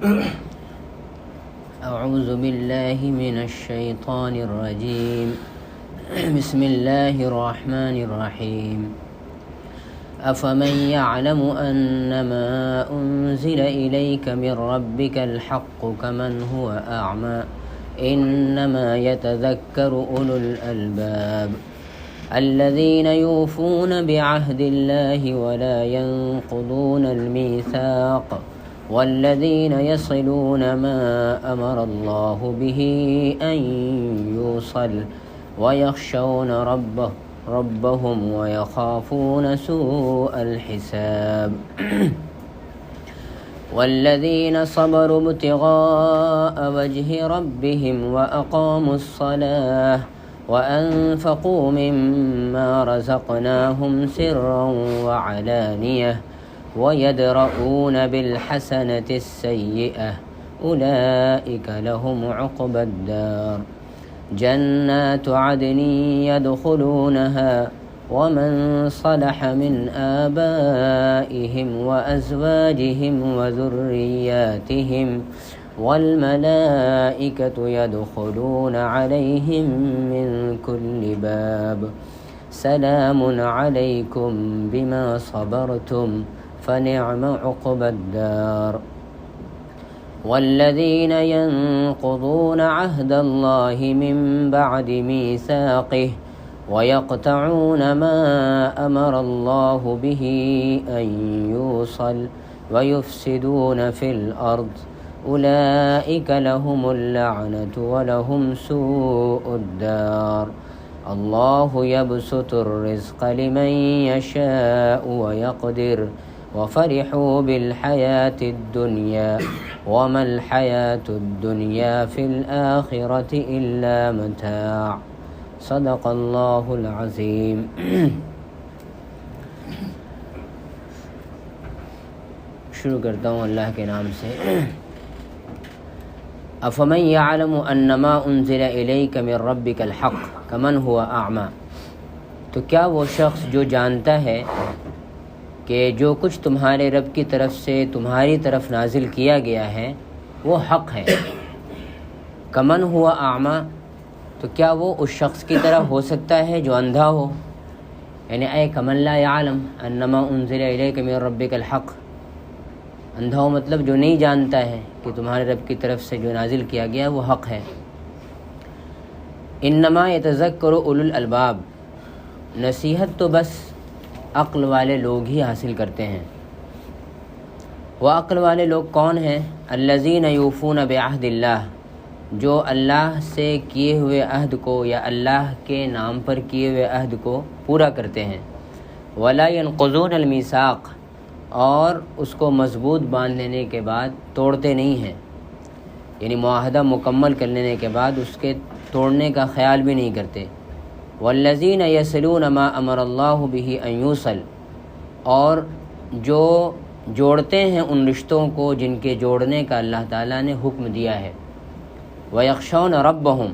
أعوذ بالله من الشيطان الرجيم. بسم الله الرحمن الرحيم. أفمن يعلم أنما أنزل إليك من ربك الحق كمن هو أعمى إنما يتذكر أولو الألباب الذين يوفون بعهد الله ولا ينقضون الميثاق والذين يصلون ما أمر الله به أن يوصل ويخشون ربهم ويخافون سوء الحساب والذين صبروا ابتغاء وجه ربهم وأقاموا الصلاة وأنفقوا مما رزقناهم سرا وعلانية ويدرؤون بالحسنة السيئة أولئك لهم عقبى الدار جنات عدن يدخلونها ومن صلح من آبائهم وأزواجهم وذرياتهم والملائكة يدخلون عليهم من كل باب سلام عليكم بما صبرتم فنعم عقبى الدار والذين ينقضون عهد الله من بعد ميثاقه ويقطعون ما أمر الله به أن يوصل ويفسدون في الأرض أولئك لهم اللعنة ولهم سوء الدار الله يبسط الرزق لمن يشاء ويقدر وفرحوا بالحياة الدنيا وما الحياة الدنيا في الآخرة إلا متاع صدق اللہ العظیم. شروع کرتا ہوں اللہ کے نام سے. افمن یعلم انما انزل الیک من ربک الحق کمن هو اعمی. تو کیا وہ شخص جو جانتا ہے کہ جو کچھ تمہارے رب کی طرف سے تمہاری طرف نازل کیا گیا ہے وہ حق ہے. کمن هو اعمی، تو کیا وہ اس شخص کی طرح ہو سکتا ہے جو اندھا ہو؟ یعنی اے کمن لا یعلم انما انزل الیک من ربک الحق. اندھا ہو مطلب جو نہیں جانتا ہے کہ تمہارے رب کی طرف سے جو نازل کیا گیا وہ حق ہے. انما یتذکر اولو الالباب، نصیحت تو بس عقل والے لوگ ہی حاصل کرتے ہیں. وہ عقل والے لوگ کون ہیں؟ الذین یوفون بعہد اللہ، جو اللہ سے کیے ہوئے عہد کو یا اللہ کے نام پر کیے ہوئے عہد کو پورا کرتے ہیں. ولا ينقضون المیثاق، اور اس کو مضبوط باندھ لینے کے بعد توڑتے نہیں ہیں، یعنی معاہدہ مکمل کر لینے کے بعد اس کے توڑنے کا خیال بھی نہیں کرتے. والذین یصلون ما امر اللہ بہ ان یوصل، اور جو جوڑتے ہیں ان رشتوں کو جن کے جوڑنے کا اللہ تعالیٰ نے حکم دیا ہے. وَيَخْشَوْنَ رَبَّهُمْ،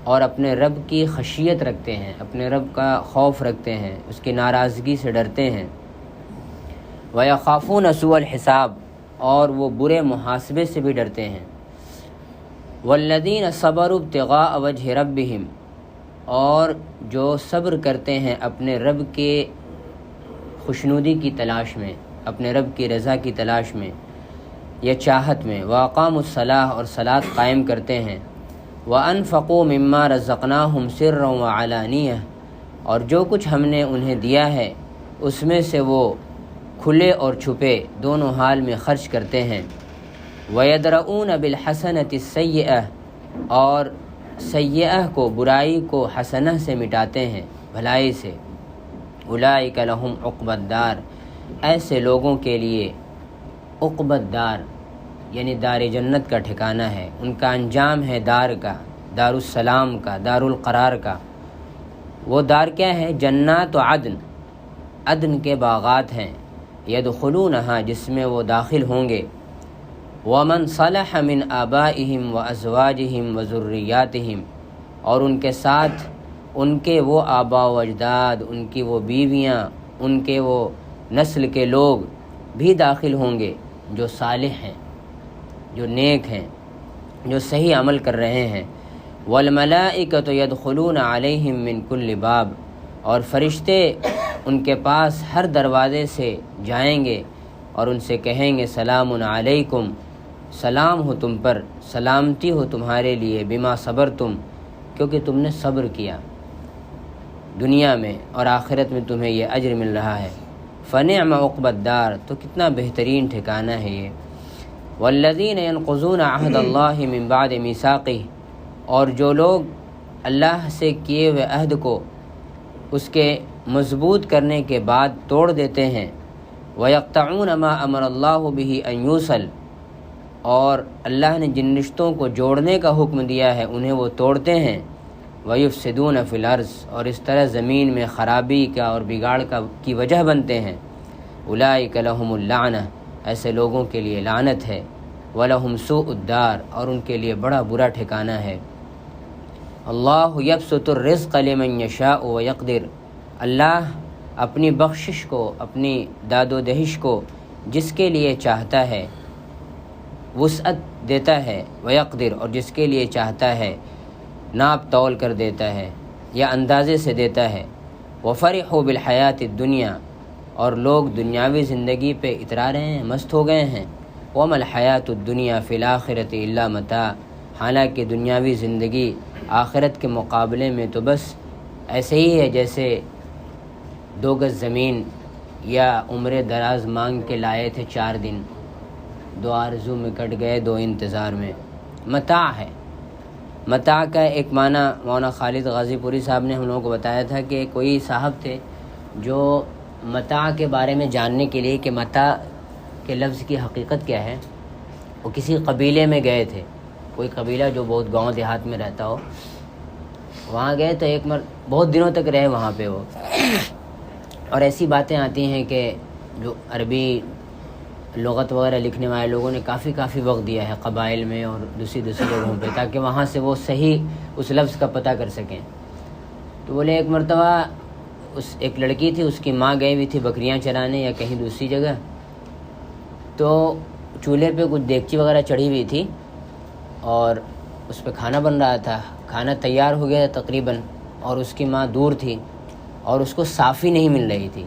اور اپنے رب کی خشیت رکھتے ہیں، اپنے رب کا خوف رکھتے ہیں، اس کی ناراضگی سے ڈرتے ہیں. وَيَخَافُونَ سُوءَ الْحِسَابِ، اور وہ برے محاسبے سے بھی ڈرتے ہیں. وَالَّذِينَ صَبَرُوا ابْتِغَاءَ وَجْهِ رَبِّهِمْ، اور جو صبر کرتے ہیں اپنے رب کے خوشنودی کی تلاش میں، اپنے رب کی رضا کی تلاش میں یا چاہت میں. وَأَقَامُوا الصَّلَاةَ، اور صلاۃ قائم کرتے ہیں. وَأَنفَقُوا مِمَّا رَزَقْنَاهُمْ سِرًّا وَعَلَانِيَةً، اور جو کچھ ہم نے انہیں دیا ہے اس میں سے وہ کھلے اور چھپے دونوں حال میں خرچ کرتے ہیں. وَيَدْرَؤُونَ بِالْحَسَنَةِ السَّيِّئَةِ، اور سیئہ کو، برائی کو حسنہ سے مٹاتے ہیں، بھلائی سے. اولئک لہم عقبی الدار، ایسے لوگوں کے لیے عقبی الدار یعنی دار جنت کا ٹھکانہ ہے. ان کا انجام ہے دار کا، دار السلام کا، دار القرار کا. وہ دار کیا ہے؟ جنات و عدن، عدن کے باغات ہیں. یدخلونہا، جس میں وہ داخل ہوں گے. ومن صلح من آبائہم وازواجہم وذریاتہم، اور ان کے ساتھ ان کے وہ آبا و اجداد، ان کی وہ بیویاں، ان کے وہ نسل کے لوگ بھی داخل ہوں گے جو صالح ہیں. جو نیک ہیں، جو صحیح عمل کر رہے ہیں۔ والملائکۃ یدخلون علیہم من کل باب، اور فرشتے ان کے پاس ہر دروازے سے جائیں گے اور ان سے کہیں گے سلام علیکم، سلام ہو تم پر، سلامتی ہو تمہارے لیے، بما صبرتم، کیونکہ تم نے صبر کیا دنیا میں اور آخرت میں تمہیں یہ اجر مل رہا ہے۔ فنعم عقبی الدار، تو کتنا بہترین ٹھکانہ ہے یہ۔ والذین ینقضون عہد اللہ من بعد میثاقہ، اور جو لوگ اللہ سے کیے ہوئے عہد کو اس کے مضبوط کرنے کے بعد توڑ دیتے ہیں۔ وَيَقْطَعُونَ مَا أَمَرَ اللَّهُ بِهِ أَن يُوصَلَ، اور اللہ نے جن رشتوں کو جوڑنے کا حکم دیا ہے انہیں وہ توڑتے ہیں۔ وَيُفْسِدُونَ فِي الْأَرْضِ، اور اس طرح زمین میں خرابی کا اور بگاڑ کی وجہ بنتے ہیں۔ أُولَٰئِكَ لَهُمُ اللَّعْنَةُ، ایسے لوگوں کے لیے لعنت ہے۔ وَلَهُمْ سُوءُ الدَّارِ، اور ان کے لیے بڑا برا ٹھکانہ ہے۔ اللہ یبسط الرزق لمن یشاء ویقدر، اللہ اپنی بخشش کو، اپنی داد و دہش کو جس کے لیے چاہتا ہے وسعت دیتا ہے، ویقدر، اور جس کے لیے چاہتا ہے ناپ تول کر دیتا ہے یا اندازے سے دیتا ہے۔ وفرحوا بالحیات الدنیا، اور لوگ دنیاوی زندگی پہ اترا رہے ہیں، مست ہو گئے ہیں۔ وما الحیات الدنیا فی الآخرۃ الا متاع، حالانکہ دنیاوی زندگی آخرت کے مقابلے میں تو بس ایسے ہی ہے جیسے 2 گز زمین یا عمر دراز مانگ کے لائے تھے 4 دن، 2 آرزو میں کٹ گئے 2 انتظار میں۔ متاع ہے۔ متاع کا ایک معنی مولانا خالد غازی پوری صاحب نے ہم لوگوں کو بتایا تھا کہ کوئی صاحب تھے جو متاع کے بارے میں جاننے کے لیے کہ متاع کے لفظ کی حقیقت کیا ہے، وہ کسی قبیلے میں گئے تھے، کوئی قبیلہ جو بہت گاؤں دیہات میں رہتا ہو، وہاں گئے تو بہت دنوں تک رہے وہاں پہ وہ، اور ایسی باتیں آتی ہیں کہ جو عربی لغت وغیرہ لکھنے والے لوگوں نے کافی وقت دیا ہے قبائل میں اور دوسری جگہوں پہ، تاکہ وہاں سے وہ صحیح اس لفظ کا پتہ کر سکیں۔ تو بولے ایک مرتبہ ایک لڑکی تھی، اس کی ماں گئی ہوئی تھی بکریاں چرانے یا کہیں دوسری جگہ، تو چولہے پہ کچھ دیگچی وغیرہ چڑھی ہوئی تھی اور اس پہ کھانا بن رہا تھا، کھانا تیار ہو گیا تھا تقریباً، اور اس کی ماں دور تھی اور اس کو صافی نہیں مل رہی تھی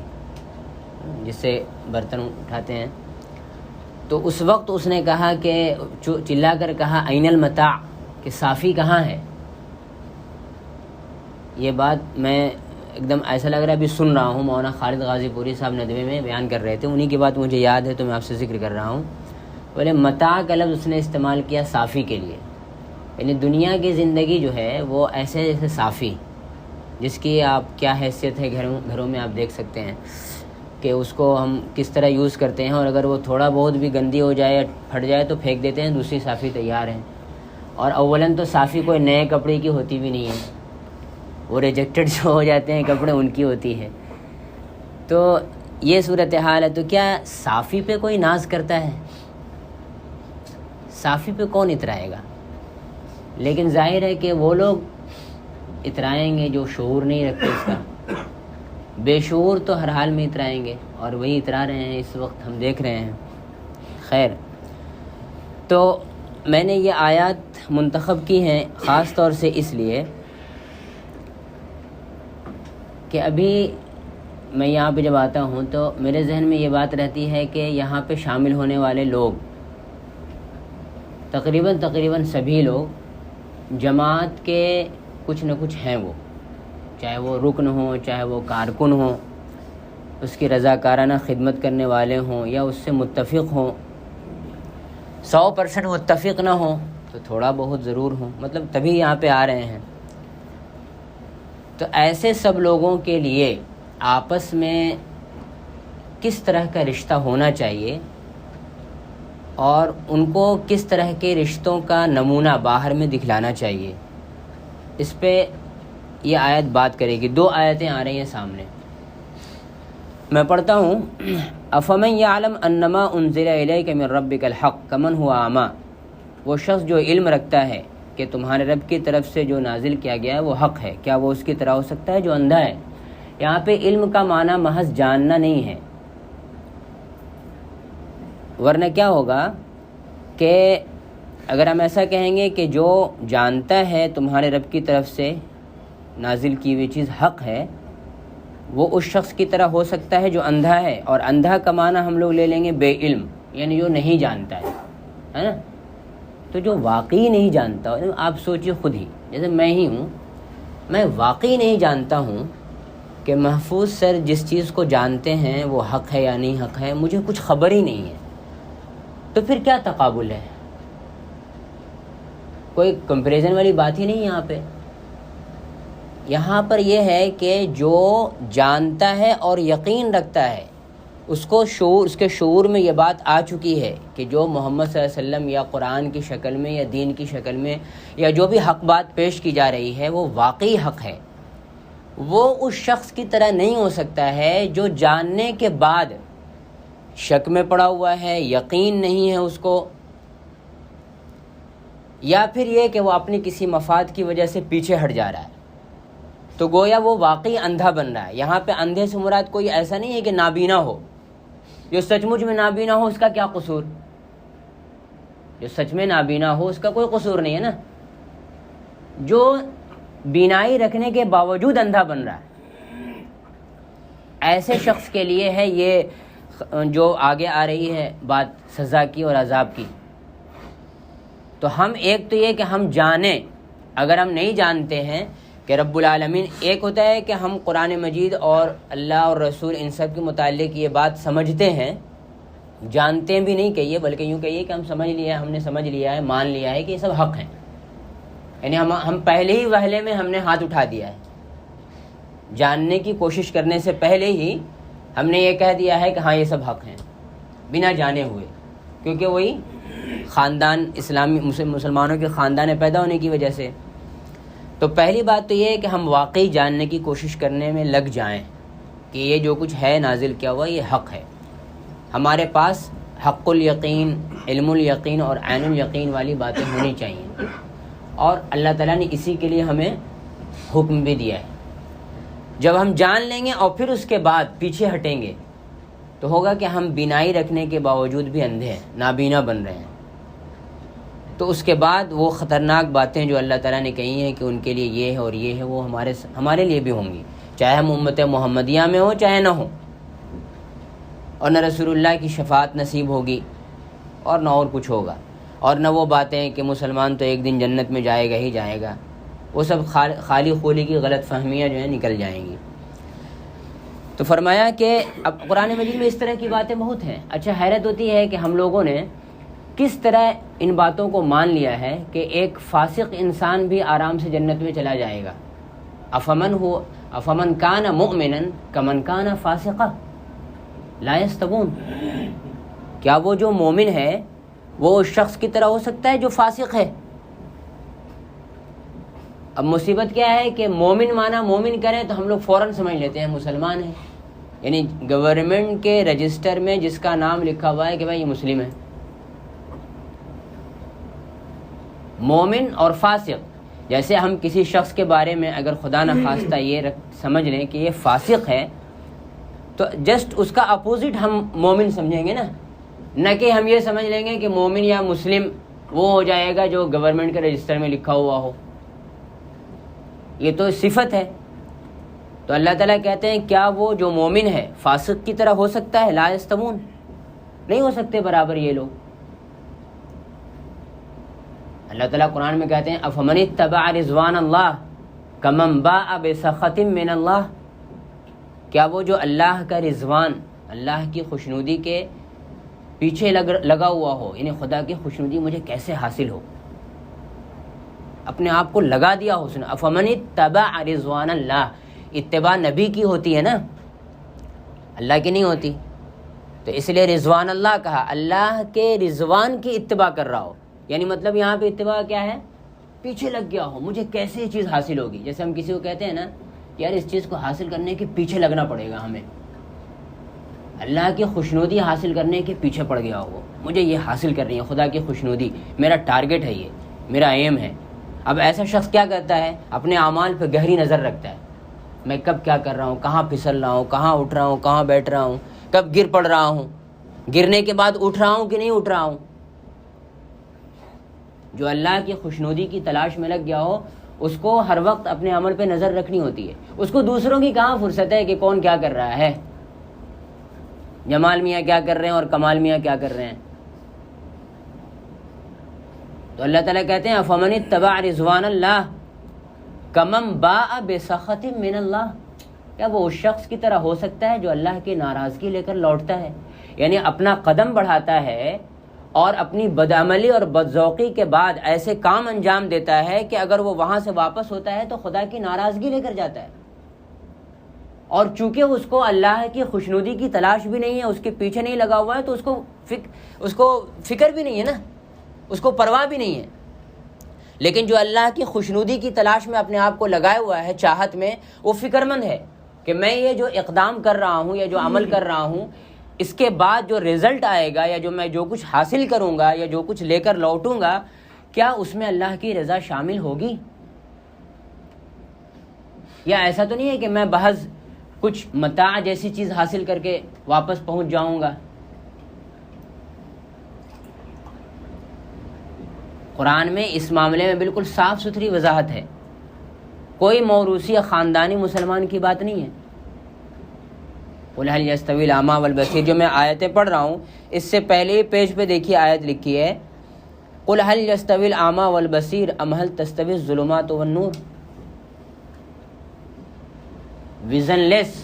جس سے برتن اٹھاتے ہیں۔ تو اس وقت اس نے کہا کہ چلا کر کہا این المتاع، کہ صافی کہاں ہے؟ یہ بات میں ایک دم ایسا لگ رہا ہے ابھی سن رہا ہوں، مولانا خالد غازی پوری صاحب ندوے میں بیان کر رہے تھے، انہی کی بات مجھے یاد ہے تو میں آپ سے ذکر کر رہا ہوں۔ بولے متاع کا لفظ اس نے استعمال کیا صافی کے لیے، یعنی دنیا کی زندگی جو ہے وہ ایسے جیسے صافی، جس کی آپ کیا حیثیت ہے گھروں میں آپ دیکھ سکتے ہیں کہ اس کو ہم کس طرح یوز کرتے ہیں، اور اگر وہ تھوڑا بہت بھی گندی ہو جائے یا پھٹ جائے تو پھینک دیتے ہیں، دوسری صافی تیار ہیں۔ اور اولاً تو صافی کوئی نئے کپڑے کی ہوتی بھی نہیں ہے، وہ ریجیکٹڈ جو ہو جاتے ہیں کپڑے ان کی ہوتی ہے۔ تو یہ صورتحال ہے۔ تو کیا صافی پہ کوئی ناز کرتا ہے؟ صافی پہ کون اترائے گا؟ لیکن ظاہر ہے کہ وہ لوگ اترائیں گے جو شعور نہیں رکھتے اس کا، بے شعور تو ہر حال میں اترائیں گے، اور وہی اترا رہے ہیں اس وقت ہم دیکھ رہے ہیں۔ خیر، تو میں نے یہ آیات منتخب کی ہیں خاص طور سے اس لیے کہ ابھی میں یہاں پہ جب آتا ہوں تو میرے ذہن میں یہ بات رہتی ہے کہ یہاں پہ شامل ہونے والے لوگ تقریباً سبھی لوگ جماعت کے کچھ نہ کچھ ہیں، وہ چاہے وہ رکن ہوں، چاہے وہ کارکن ہوں، اس کی رضاکارانہ خدمت کرنے والے ہوں یا اس سے متفق ہوں۔ 100% متفق نہ ہوں تو تھوڑا بہت ضرور ہوں، مطلب تبھی یہاں پہ آ رہے ہیں۔ تو ایسے سب لوگوں کے لیے آپس میں کس طرح کا رشتہ ہونا چاہیے اور ان کو کس طرح کے رشتوں کا نمونہ باہر میں دکھلانا چاہیے، اس پہ یہ آیت بات کرے گی۔ 2 آیتیں آ رہی ہیں سامنے، میں پڑھتا ہوں۔ افمن یعلم انما انزل الیک من ربک الحق کمن هو اعمی، وہ شخص جو علم رکھتا ہے کہ تمہارے رب کی طرف سے جو نازل کیا گیا ہے وہ حق ہے، کیا وہ اس کی طرح ہو سکتا ہے جو اندھا ہے؟ یہاں پہ علم کا معنی محض جاننا نہیں ہے، ورنہ کیا ہوگا کہ اگر ہم ایسا کہیں گے کہ جو جانتا ہے تمہارے رب کی طرف سے نازل کی ہوئی چیز حق ہے، وہ اس شخص کی طرح ہو سکتا ہے جو اندھا ہے، اور اندھا کا معنی ہم لوگ لے لیں گے بے علم، یعنی جو نہیں جانتا ہے نا۔ تو جو واقعی نہیں جانتا، آپ سوچیے خود ہی، جیسے میں ہی ہوں، میں واقعی نہیں جانتا ہوں کہ محفوظ سر جس چیز کو جانتے ہیں وہ حق ہے یا نہیں حق ہے، مجھے کچھ خبر ہی نہیں ہے، تو پھر کیا تقابل ہے؟ کوئی کمپیریزن والی بات ہی نہیں یہاں پہ۔ یہاں پر یہ ہے کہ جو جانتا ہے اور یقین رکھتا ہے، اس کے شعور میں یہ بات آ چکی ہے کہ جو محمد صلی اللہ علیہ وسلم یا قرآن کی شکل میں یا دین کی شکل میں یا جو بھی حق بات پیش کی جا رہی ہے وہ واقعی حق ہے، وہ اس شخص کی طرح نہیں ہو سکتا ہے جو جاننے کے بعد شک میں پڑا ہوا ہے، یقین نہیں ہے اس کو، یا پھر یہ کہ وہ اپنی کسی مفاد کی وجہ سے پیچھے ہٹ جا رہا ہے، تو گویا وہ واقعی اندھا بن رہا ہے۔ یہاں پہ اندھے سے مراد کوئی ایسا نہیں ہے کہ نابینا ہو، جو سچ مچ میں نابینا ہو اس کا کیا قصور؟ جو سچ میں نابینا ہو اس کا کوئی قصور نہیں ہے نا، جو بینائی رکھنے کے باوجود اندھا بن رہا ہے، ایسے شخص کے لیے ہے یہ جو آگے آ رہی ہے بات سزا کی اور عذاب کی۔ تو ہم ایک تو یہ کہ ہم جانیں، اگر ہم نہیں جانتے ہیں کہ رب العالمین، ایک ہوتا ہے کہ ہم قرآن مجید اور اللہ اور رسول ان سب کے متعلق یہ بات سمجھتے ہیں، جانتے بھی نہیں کہیے بلکہ یوں کہیے کہ ہم سمجھ لیا ہے، ہم نے سمجھ لیا ہے، مان لیا ہے کہ یہ سب حق ہیں، یعنی ہم پہلے ہی وہلے میں ہم نے ہاتھ اٹھا دیا ہے، جاننے کی کوشش کرنے سے پہلے ہی ہم نے یہ کہہ دیا ہے کہ ہاں یہ سب حق ہیں، بنا جانے ہوئے، کیونکہ وہی خاندان اسلامی مسلمانوں کے خاندان پیدا ہونے کی وجہ سے۔ تو پہلی بات تو یہ ہے کہ ہم واقعی جاننے کی کوشش کرنے میں لگ جائیں کہ یہ جو کچھ ہے نازل کیا ہوا یہ حق ہے، ہمارے پاس حق الیقین، علم الیقین اور عین الیقین والی باتیں ہونی چاہیے، اور اللہ تعالیٰ نے اسی کے لیے ہمیں حکم بھی دیا ہے۔ جب ہم جان لیں گے اور پھر اس کے بعد پیچھے ہٹیں گے تو ہوگا کہ ہم بینائی رکھنے کے باوجود بھی اندھے ہیں، نابینا بن رہے ہیں، تو اس کے بعد وہ خطرناک باتیں جو اللہ تعالیٰ نے کہی ہیں کہ ان کے لیے یہ ہے اور یہ ہے، وہ ہمارے لیے بھی ہوں گی، چاہے ہم امت محمدیہ میں ہوں چاہے نہ ہوں، اور نہ رسول اللہ کی شفاعت نصیب ہوگی اور نہ اور کچھ ہوگا، اور نہ وہ باتیں کہ مسلمان تو ایک دن جنت میں جائے گا ہی جائے گا، وہ سب خالی خولی کی غلط فہمیاں جو ہیں نکل جائیں گی۔ تو فرمایا کہ اب قرآن مجید میں اس طرح کی باتیں بہت ہیں۔ اچھا، حیرت ہوتی ہے کہ ہم لوگوں نے کس طرح ان باتوں کو مان لیا ہے کہ ایک فاسق انسان بھی آرام سے جنت میں چلا جائے گا۔ افمن کان مؤمنا کمن کان فاسقا لا یستوون، کیا وہ جو مومن ہے وہ اس شخص کی طرح ہو سکتا ہے جو فاسق ہے؟ اب مصیبت کیا ہے کہ مومن مانا مومن کریں تو ہم لوگ فوراً سمجھ لیتے ہیں مسلمان ہے، یعنی گورنمنٹ کے رجسٹر میں جس کا نام لکھا ہوا ہے کہ بھائی یہ مسلم ہے۔ مومن اور فاسق، جیسے ہم کسی شخص کے بارے میں اگر خدا نخواستہ یہ سمجھ لیں کہ یہ فاسق ہے تو جسٹ اس کا اپوزٹ ہم مومن سمجھیں گے نا، نہ کہ ہم یہ سمجھ لیں گے کہ مومن یا مسلم وہ ہو جائے گا جو گورنمنٹ کے رجسٹر میں لکھا ہوا ہو، یہ تو صفت ہے۔ تو اللہ تعالیٰ کہتے ہیں کیا وہ جو مومن ہے فاسق کی طرح ہو سکتا ہے؟ لا یستوون، نہیں ہو سکتے برابر یہ لوگ۔ اللہ تعالیٰ قرآن میں کہتے ہیں افمن اتبع رضوان اللہ کمن باء بسخط من اللہ، کیا وہ جو اللہ کا رضوان، اللہ کی خوشنودی کے پیچھے لگا ہوا ہو، یعنی خدا کی خوشنودی مجھے کیسے حاصل ہو، اپنے آپ کو لگا دیا ہو اس نے۔ افمن اتبع رضوان اللہ، اتباع نبی کی ہوتی ہے نا، اللہ کی نہیں ہوتی، تو اس لیے رضوان اللہ کہا، اللہ کے رضوان کی اتباع کر رہا ہو، یعنی مطلب یہاں پہ اتباع کیا ہے؟ پیچھے لگ گیا ہو، مجھے کیسے یہ چیز حاصل ہوگی۔ جیسے ہم کسی کو کہتے ہیں نا یار اس چیز کو حاصل کرنے کے پیچھے لگنا پڑے گا ہمیں، اللہ کی خوشنودی حاصل کرنے کے پیچھے پڑ گیا ہو، مجھے یہ حاصل کرنی ہے، خدا کی خوشنودی میرا ٹارگٹ ہے، یہ میرا ایم ہے۔ اب ایسا شخص کیا کرتا ہے؟ اپنے اعمال پہ گہری نظر رکھتا ہے، میں کب کیا کر رہا ہوں، کہاں پھسل رہا ہوں، کہاں اٹھ رہا ہوں، کہاں بیٹھ رہا ہوں، کب گر پڑ رہا ہوں، گرنے کے بعد اٹھ رہا ہوں کہ نہیں اٹھ رہا ہوں۔ جو اللہ کی خوشنودی کی تلاش میں لگ گیا ہو اس کو ہر وقت اپنے عمل پہ نظر رکھنی ہوتی ہے. اس کو دوسروں کی کہاں فرصت ہے کہ کون کیا کر رہا ہے، جمال میاں کیا کر رہے ہیں اور کمال میاں کیا کر رہے ہیں. تو اللہ تعالیٰ کہتے ہیں فمن اتبع رضوان اللہ کمن باء بسخط من اللہ، کیا وہ اس شخص کی طرح ہو سکتا ہے جو اللہ کی ناراضگی لے کر لوٹتا ہے، یعنی اپنا قدم بڑھاتا ہے اور اپنی بدعملی اور بدذوقی کے بعد ایسے کام انجام دیتا ہے کہ اگر وہ وہاں سے واپس ہوتا ہے تو خدا کی ناراضگی لے کر جاتا ہے. اور چونکہ اس کو اللہ کی خوشنودی کی تلاش بھی نہیں ہے، اس کے پیچھے نہیں لگا ہوا ہے، تو اس کو فکر بھی نہیں ہے نا، اس کو پرواہ بھی نہیں ہے. لیکن جو اللہ کی خوشنودی کی تلاش میں اپنے آپ کو لگائے ہوا ہے چاہت میں، وہ فکر مند ہے کہ میں یہ جو اقدام کر رہا ہوں یا جو عمل کر رہا ہوں اس کے بعد جو رزلٹ آئے گا یا جو کچھ حاصل کروں گا یا جو کچھ لے کر لوٹوں گا، کیا اس میں اللہ کی رضا شامل ہوگی؟ یا ایسا تو نہیں ہے کہ میں بحث کچھ متاع جیسی چیز حاصل کر کے واپس پہنچ جاؤں گا. قرآن میں اس معاملے میں بالکل صاف ستھری وضاحت ہے، کوئی موروثی یا خاندانی مسلمان کی بات نہیں ہے. قل هل يستوي الأعمى والبصير، جو میں آیتیں پڑھ رہا ہوں اس سے پہلے پیج پہ دیکھیے آیت لکھی ہے قل هل يستوي الأعمى والبصير أم هل تستوي الظلمات والنور. ویژن لیس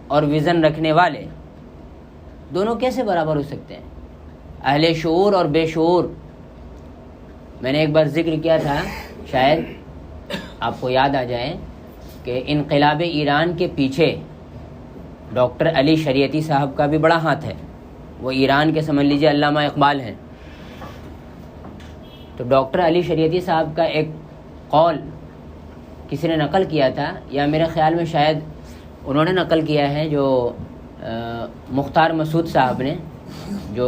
اور ویژن رکھنے والے دونوں کیسے برابر ہو سکتے ہیں؟ اہل شعور اور بے شعور. میں نے ایک بار ذکر کیا تھا، شاید آپ کو یاد آ جائے، کہ انقلاب ایران کے پیچھے ڈاکٹر علی شریعتی صاحب کا بھی بڑا ہاتھ ہے. وہ ایران کے سمجھ لیجیے علامہ اقبال ہیں. تو ڈاکٹر علی شریعتی صاحب کا ایک قول کسی نے نقل کیا تھا، یا میرے خیال میں شاید انہوں نے نقل کیا ہے، جو مختار مسعود صاحب نے، جو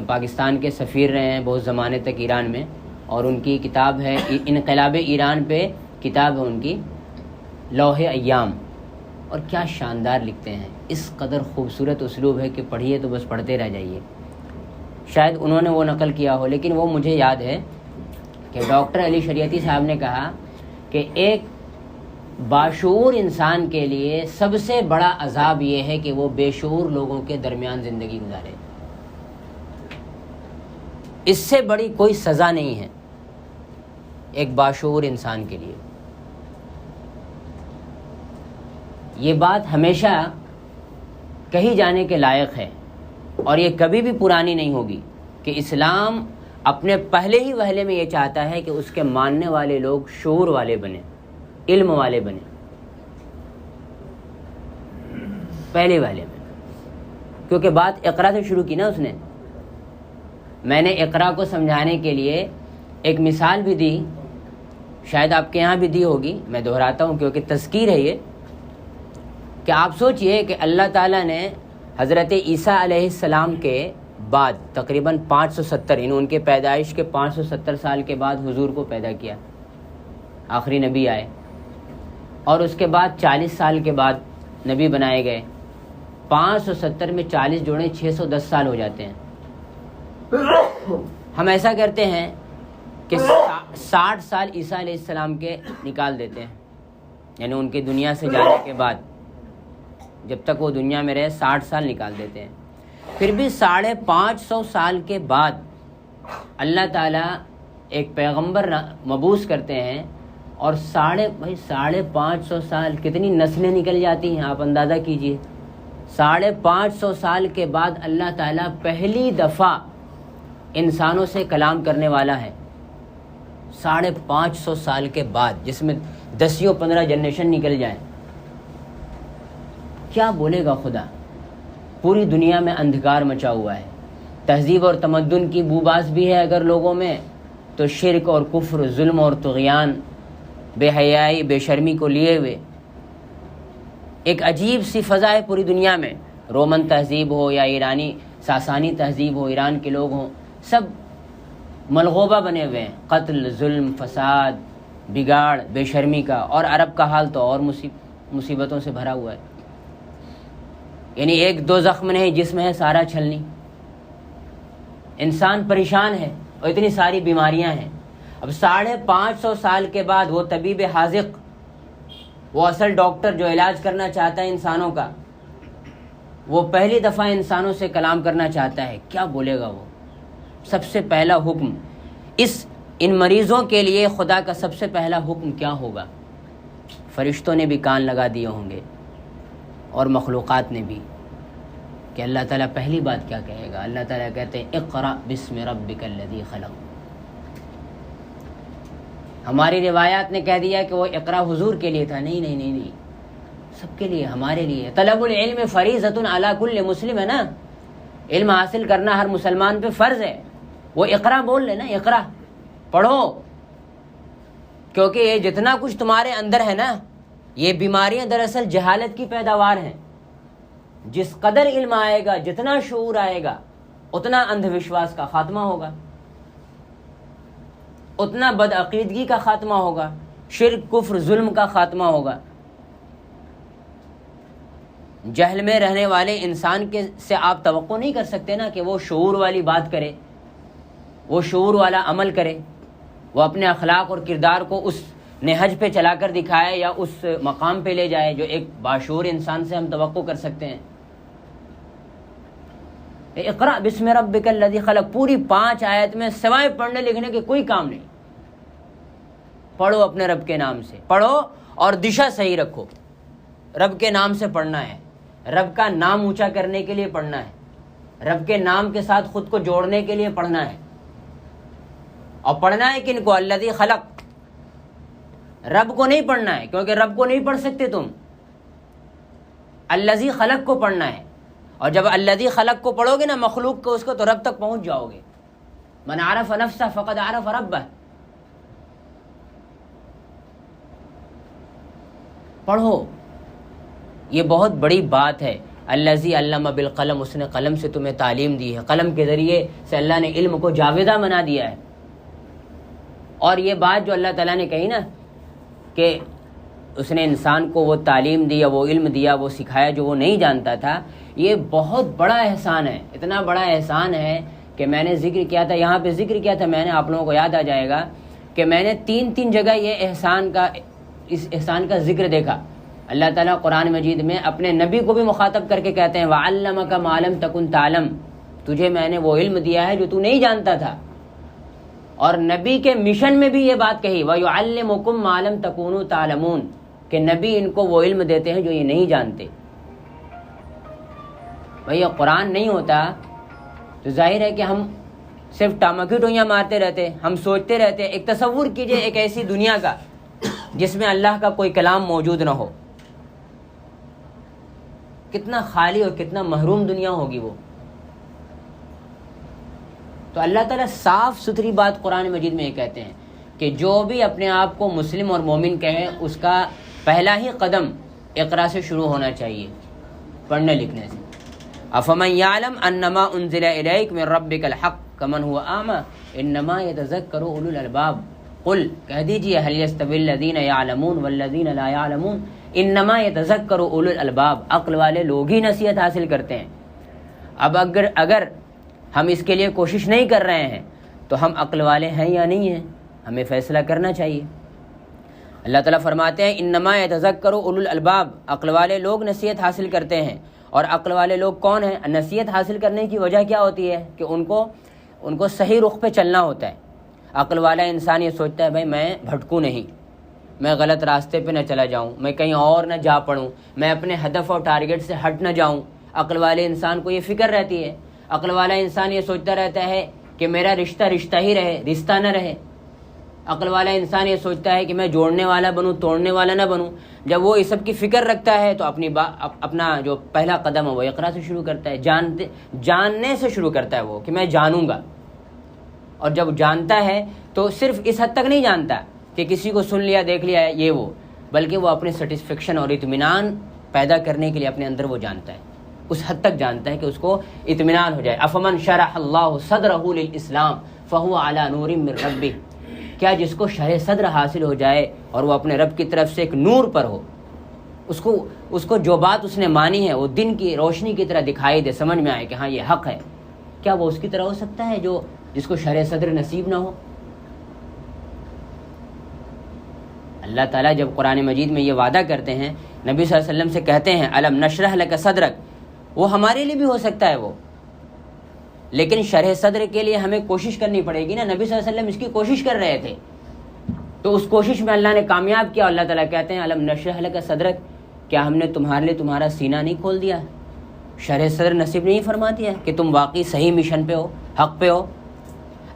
پاکستان کے سفیر رہے ہیں بہت زمانے تک ایران میں، اور ان کی کتاب ہے انقلاب ایران پہ، کتاب ہے ان کی لوح ایام. اور کیا شاندار لکھتے ہیں، اس قدر خوبصورت اسلوب ہے کہ پڑھیے تو بس پڑھتے رہ جائیے. شاید انہوں نے وہ نقل کیا ہو، لیکن وہ مجھے یاد ہے کہ ڈاکٹر علی شریعتی صاحب نے کہا کہ ایک باشعور انسان کے لیے سب سے بڑا عذاب یہ ہے کہ وہ بے شعور لوگوں کے درمیان زندگی گزارے. اس سے بڑی کوئی سزا نہیں ہے ایک باشعور انسان کے لیے. یہ بات ہمیشہ کہی جانے کے لائق ہے، اور یہ کبھی بھی پرانی نہیں ہوگی کہ اسلام اپنے پہلے ہی وہلے میں یہ چاہتا ہے کہ اس کے ماننے والے لوگ شعور والے بنیں، علم والے بنیں. پہلے وہلے میں، کیونکہ بات اقرا سے شروع کی نا اس نے. میں نے اقرا کو سمجھانے کے لیے ایک مثال بھی دی، شاید آپ کے یہاں بھی دی ہوگی، میں دہراتا ہوں کیونکہ تذکیر ہے یہ، کہ آپ سوچئے کہ اللہ تعالیٰ نے حضرت عیسیٰ علیہ السلام کے بعد تقریباً 570 ان کے پیدائش کے 570 سال کے بعد حضور کو پیدا کیا، آخری نبی آئے، اور اس کے بعد 40 سال کے بعد نبی بنائے گئے. 570 میں 40 جوڑیں 610 سال ہو جاتے ہیں. ہم ایسا کرتے ہیں کہ 60 سال عیسیٰ علیہ السلام کے نکال دیتے ہیں، یعنی ان کے دنیا سے جانے کے بعد جب تک وہ دنیا میں رہے 60 سال نکال دیتے ہیں. پھر بھی 550 سال کے بعد اللہ تعالیٰ ایک پیغمبر مبعوث کرتے ہیں، اور 550 سال کتنی نسلیں نکل جاتی ہیں آپ اندازہ کیجئے. 550 سال کے بعد اللہ تعالیٰ پہلی دفعہ انسانوں سے کلام کرنے والا ہے. 550 سال کے بعد، جس میں 10-15 جنریشن نکل جائیں. کیا بولے گا خدا؟ پوری دنیا میں اندھکار مچا ہوا ہے. تہذیب اور تمدن کی بوباس بھی ہے اگر لوگوں میں، تو شرک اور کفر، ظلم اور طغیان، بے حیائی، بے شرمی کو لیے ہوئے ایک عجیب سی فضا ہے پوری دنیا میں. رومن تہذیب ہو یا ایرانی ساسانی تہذیب ہو، ایران کے لوگ ہوں، سب ملغوبہ بنے ہوئے ہیں، قتل، ظلم، فساد، بگاڑ، بے شرمی کا. اور عرب کا حال تو اور مصیبتوں سے بھرا ہوا ہے. یعنی ایک دو زخم نہیں، جسم ہے سارا چھلنی. انسان پریشان ہے. اور اتنی ساری بیماریاں ہیں. اب 550 سال کے بعد وہ طبیب حاذق، وہ اصل ڈاکٹر جو علاج کرنا چاہتا ہے انسانوں کا، وہ پہلی دفعہ انسانوں سے کلام کرنا چاہتا ہے. کیا بولے گا وہ؟ سب سے پہلا حکم ان مریضوں کے لیے خدا کا سب سے پہلا حکم کیا ہوگا؟ فرشتوں نے بھی کان لگا دیے ہوں گے اور مخلوقات نے بھی، کہ اللہ تعالیٰ پہلی بات کیا کہے گا؟ اللہ تعالیٰ کہتے ہیں اقرأ بسم ربک الذی خلق. ہماری روایات نے کہہ دیا کہ وہ اقرا حضور کے لیے تھا. نہیں نہیں نہیں نہیں، سب کے لیے، ہمارے لیے. طلب العلم فریضۃ علی کل مسلم، ہے نا. علم حاصل کرنا ہر مسلمان پہ فرض ہے. وہ اقرا بول لے نا، اقرا پڑھو، کیونکہ یہ جتنا کچھ تمہارے اندر ہے نا، یہ بیماریاں دراصل جہالت کی پیداوار ہیں. جس قدر علم آئے گا، جتنا شعور آئے گا، اتنا اندھ وشواس کا خاتمہ ہوگا، اتنا بدعقیدگی کا خاتمہ ہوگا، شرک، کفر، ظلم کا خاتمہ ہوگا. جہل میں رہنے والے انسان سے آپ توقع نہیں کر سکتے نا کہ وہ شعور والی بات کرے، وہ شعور والا عمل کرے، وہ اپنے اخلاق اور کردار کو اس نہج پہ چلا کر دکھائے یا اس مقام پہ لے جائے جو ایک باشعور انسان سے ہم توقع کر سکتے ہیں. اقرأ بسم ربک الذی خلق پوری 5 آیت میں سوائے پڑھنے لکھنے کے کوئی کام نہیں. پڑھو اپنے رب کے نام سے، پڑھو اور دشا صحیح رکھو. رب کے نام سے پڑھنا ہے، رب کا نام اونچا کرنے کے لیے پڑھنا ہے، رب کے نام کے ساتھ خود کو جوڑنے کے لیے پڑھنا ہے. اور پڑھنا ہے کن کو؟ الذی خلق. رب کو نہیں پڑھنا ہے، کیونکہ رب کو نہیں پڑھ سکتے تم. الذی خلق کو پڑھنا ہے. اور جب الذی خلق کو پڑھو گے نا، مخلوق کو، اس کو، تو رب تک پہنچ جاؤ گے. من عرف نفسہ فقد عرف ربہ. پڑھو، یہ بہت بڑی بات ہے. الذی علم بالقلم، اس نے قلم سے تمہیں تعلیم دی ہے. قلم کے ذریعے سے اللہ نے علم کو جاویدہ بنا دیا ہے. اور یہ بات جو اللہ تعالیٰ نے کہی نا کہ اس نے انسان کو وہ تعلیم دیا، وہ علم دیا، وہ سکھایا جو وہ نہیں جانتا تھا، یہ بہت بڑا احسان ہے. اتنا بڑا احسان ہے کہ میں نے ذکر کیا تھا، یہاں پہ ذکر کیا تھا میں نے، آپ لوگوں کو یاد آ جائے گا کہ میں نے 3 جگہ اس احسان کا ذکر دیکھا. اللہ تعالیٰ قرآن مجید میں اپنے نبی کو بھی مخاطب کر کے کہتے ہیں وَعَلَّمَكَ مَا لَمْ تَكُنْ تَعْلَمْ، تجھے میں نے وہ علم دیا ہے جو تو نہیں جانتا تھا. اور نبی کے مشن میں بھی یہ بات کہی وَيُعَلِّمُكُمْ مَا لَمْ تَكُونُوا تَعْلَمُونَ، کہ نبی ان کو وہ علم دیتے ہیں جو یہ نہیں جانتے. بھئی یہ قرآن نہیں ہوتا تو ظاہر ہے کہ ہم صرف ٹامکی ٹوئیاں مارتے رہتے، ہم سوچتے رہتے. ایک تصور کیجئے ایک ایسی دنیا کا جس میں اللہ کا کوئی کلام موجود نہ ہو، کتنا خالی اور کتنا محروم دنیا ہوگی وہ. تو اللہ تعالیٰ صاف ستھری بات قرآن مجید میں یہ کہتے ہیں کہ جو بھی اپنے آپ کو مسلم اور مومن کہے، اس کا پہلا ہی قدم اقرا سے شروع ہونا چاہیے، پڑھنے لکھنے سے. افمن یعلم انما انزل الیک من ربک الحق کمن هو اعمی انما یتذکر اولو الالباب. قل کہہ دیجئے هل یستوی الذین یعلمون والذین لا یعلمون انما یتذکر اولو الالباب. عقل والے لوگ ہی نصیحت حاصل کرتے ہیں. اب اگر ہم اس کے لیے کوشش نہیں کر رہے ہیں تو ہم عقل والے ہیں یا نہیں ہیں، ہمیں فیصلہ کرنا چاہیے. اللہ تعالیٰ فرماتے ہیں انما یتذکر اولو الالباب، عقل والے لوگ نصیحت حاصل کرتے ہیں. اور عقل والے لوگ کون ہیں؟ نصیحت حاصل کرنے کی وجہ کیا ہوتی ہے کہ ان کو صحیح رخ پہ چلنا ہوتا ہے. عقل والا انسان یہ سوچتا ہے بھائی میں بھٹکوں نہیں، میں غلط راستے پہ نہ چلا جاؤں، میں کہیں اور نہ جا پڑوں، میں اپنے ہدف اور ٹارگٹ سے ہٹ نہ جاؤں. عقل والے انسان کو یہ فکر رہتی ہے. عقل والا انسان یہ سوچتا رہتا ہے کہ میرا رشتہ ہی رہے، رشتہ نہ رہے. عقل والا انسان یہ سوچتا ہے کہ میں جوڑنے والا بنوں، توڑنے والا نہ بنوں. جب وہ اس سب کی فکر رکھتا ہے تو اپنا جو پہلا قدم ہے وہ اقرا سے شروع کرتا ہے، جاننے سے شروع کرتا ہے وہ کہ میں جانوں گا. اور جب جانتا ہے تو صرف اس حد تک نہیں جانتا کہ کسی کو سن لیا، دیکھ لیا یہ وہ، بلکہ وہ اپنے سیٹسفیکشن اور اطمینان پیدا کرنے کے لیے اپنے اندر وہ جانتا ہے، اس حد تک جانتا ہے کہ اس کو اطمینان ہو جائے. افمن شرح اللہ صدرہ للاسلام فہو علی نور من ربہ، کیا جس کو شرح صدر حاصل ہو جائے اور وہ اپنے رب کی طرف سے ایک نور پر ہو، اس کو جو بات اس نے مانی ہے وہ دن کی روشنی کی طرح دکھائی دے، سمجھ میں آئے کہ ہاں یہ حق ہے، کیا وہ اس کی طرح ہو سکتا ہے جو جس کو شرح صدر نصیب نہ ہو؟ اللہ تعالیٰ جب قرآن مجید میں یہ وعدہ کرتے ہیں، نبی صلی اللہ علیہ وسلم سے کہتے ہیں الم نشرح لک صدرک، وہ ہمارے لیے بھی ہو سکتا ہے وہ، لیکن شرح صدر کے لیے ہمیں کوشش کرنی پڑے گی نا۔ نبی صلی اللہ علیہ وسلم اس کی کوشش کر رہے تھے، تو اس کوشش میں اللہ نے کامیاب کیا۔ اللہ تعالیٰ کہتے ہیں الم نشرح لک صدرک، کیا ہم نے تمہارے لیے تمہارا سینہ نہیں کھول دیا، شرح صدر نصیب نہیں فرما دیا کہ تم واقعی صحیح مشن پہ ہو، حق پہ ہو؟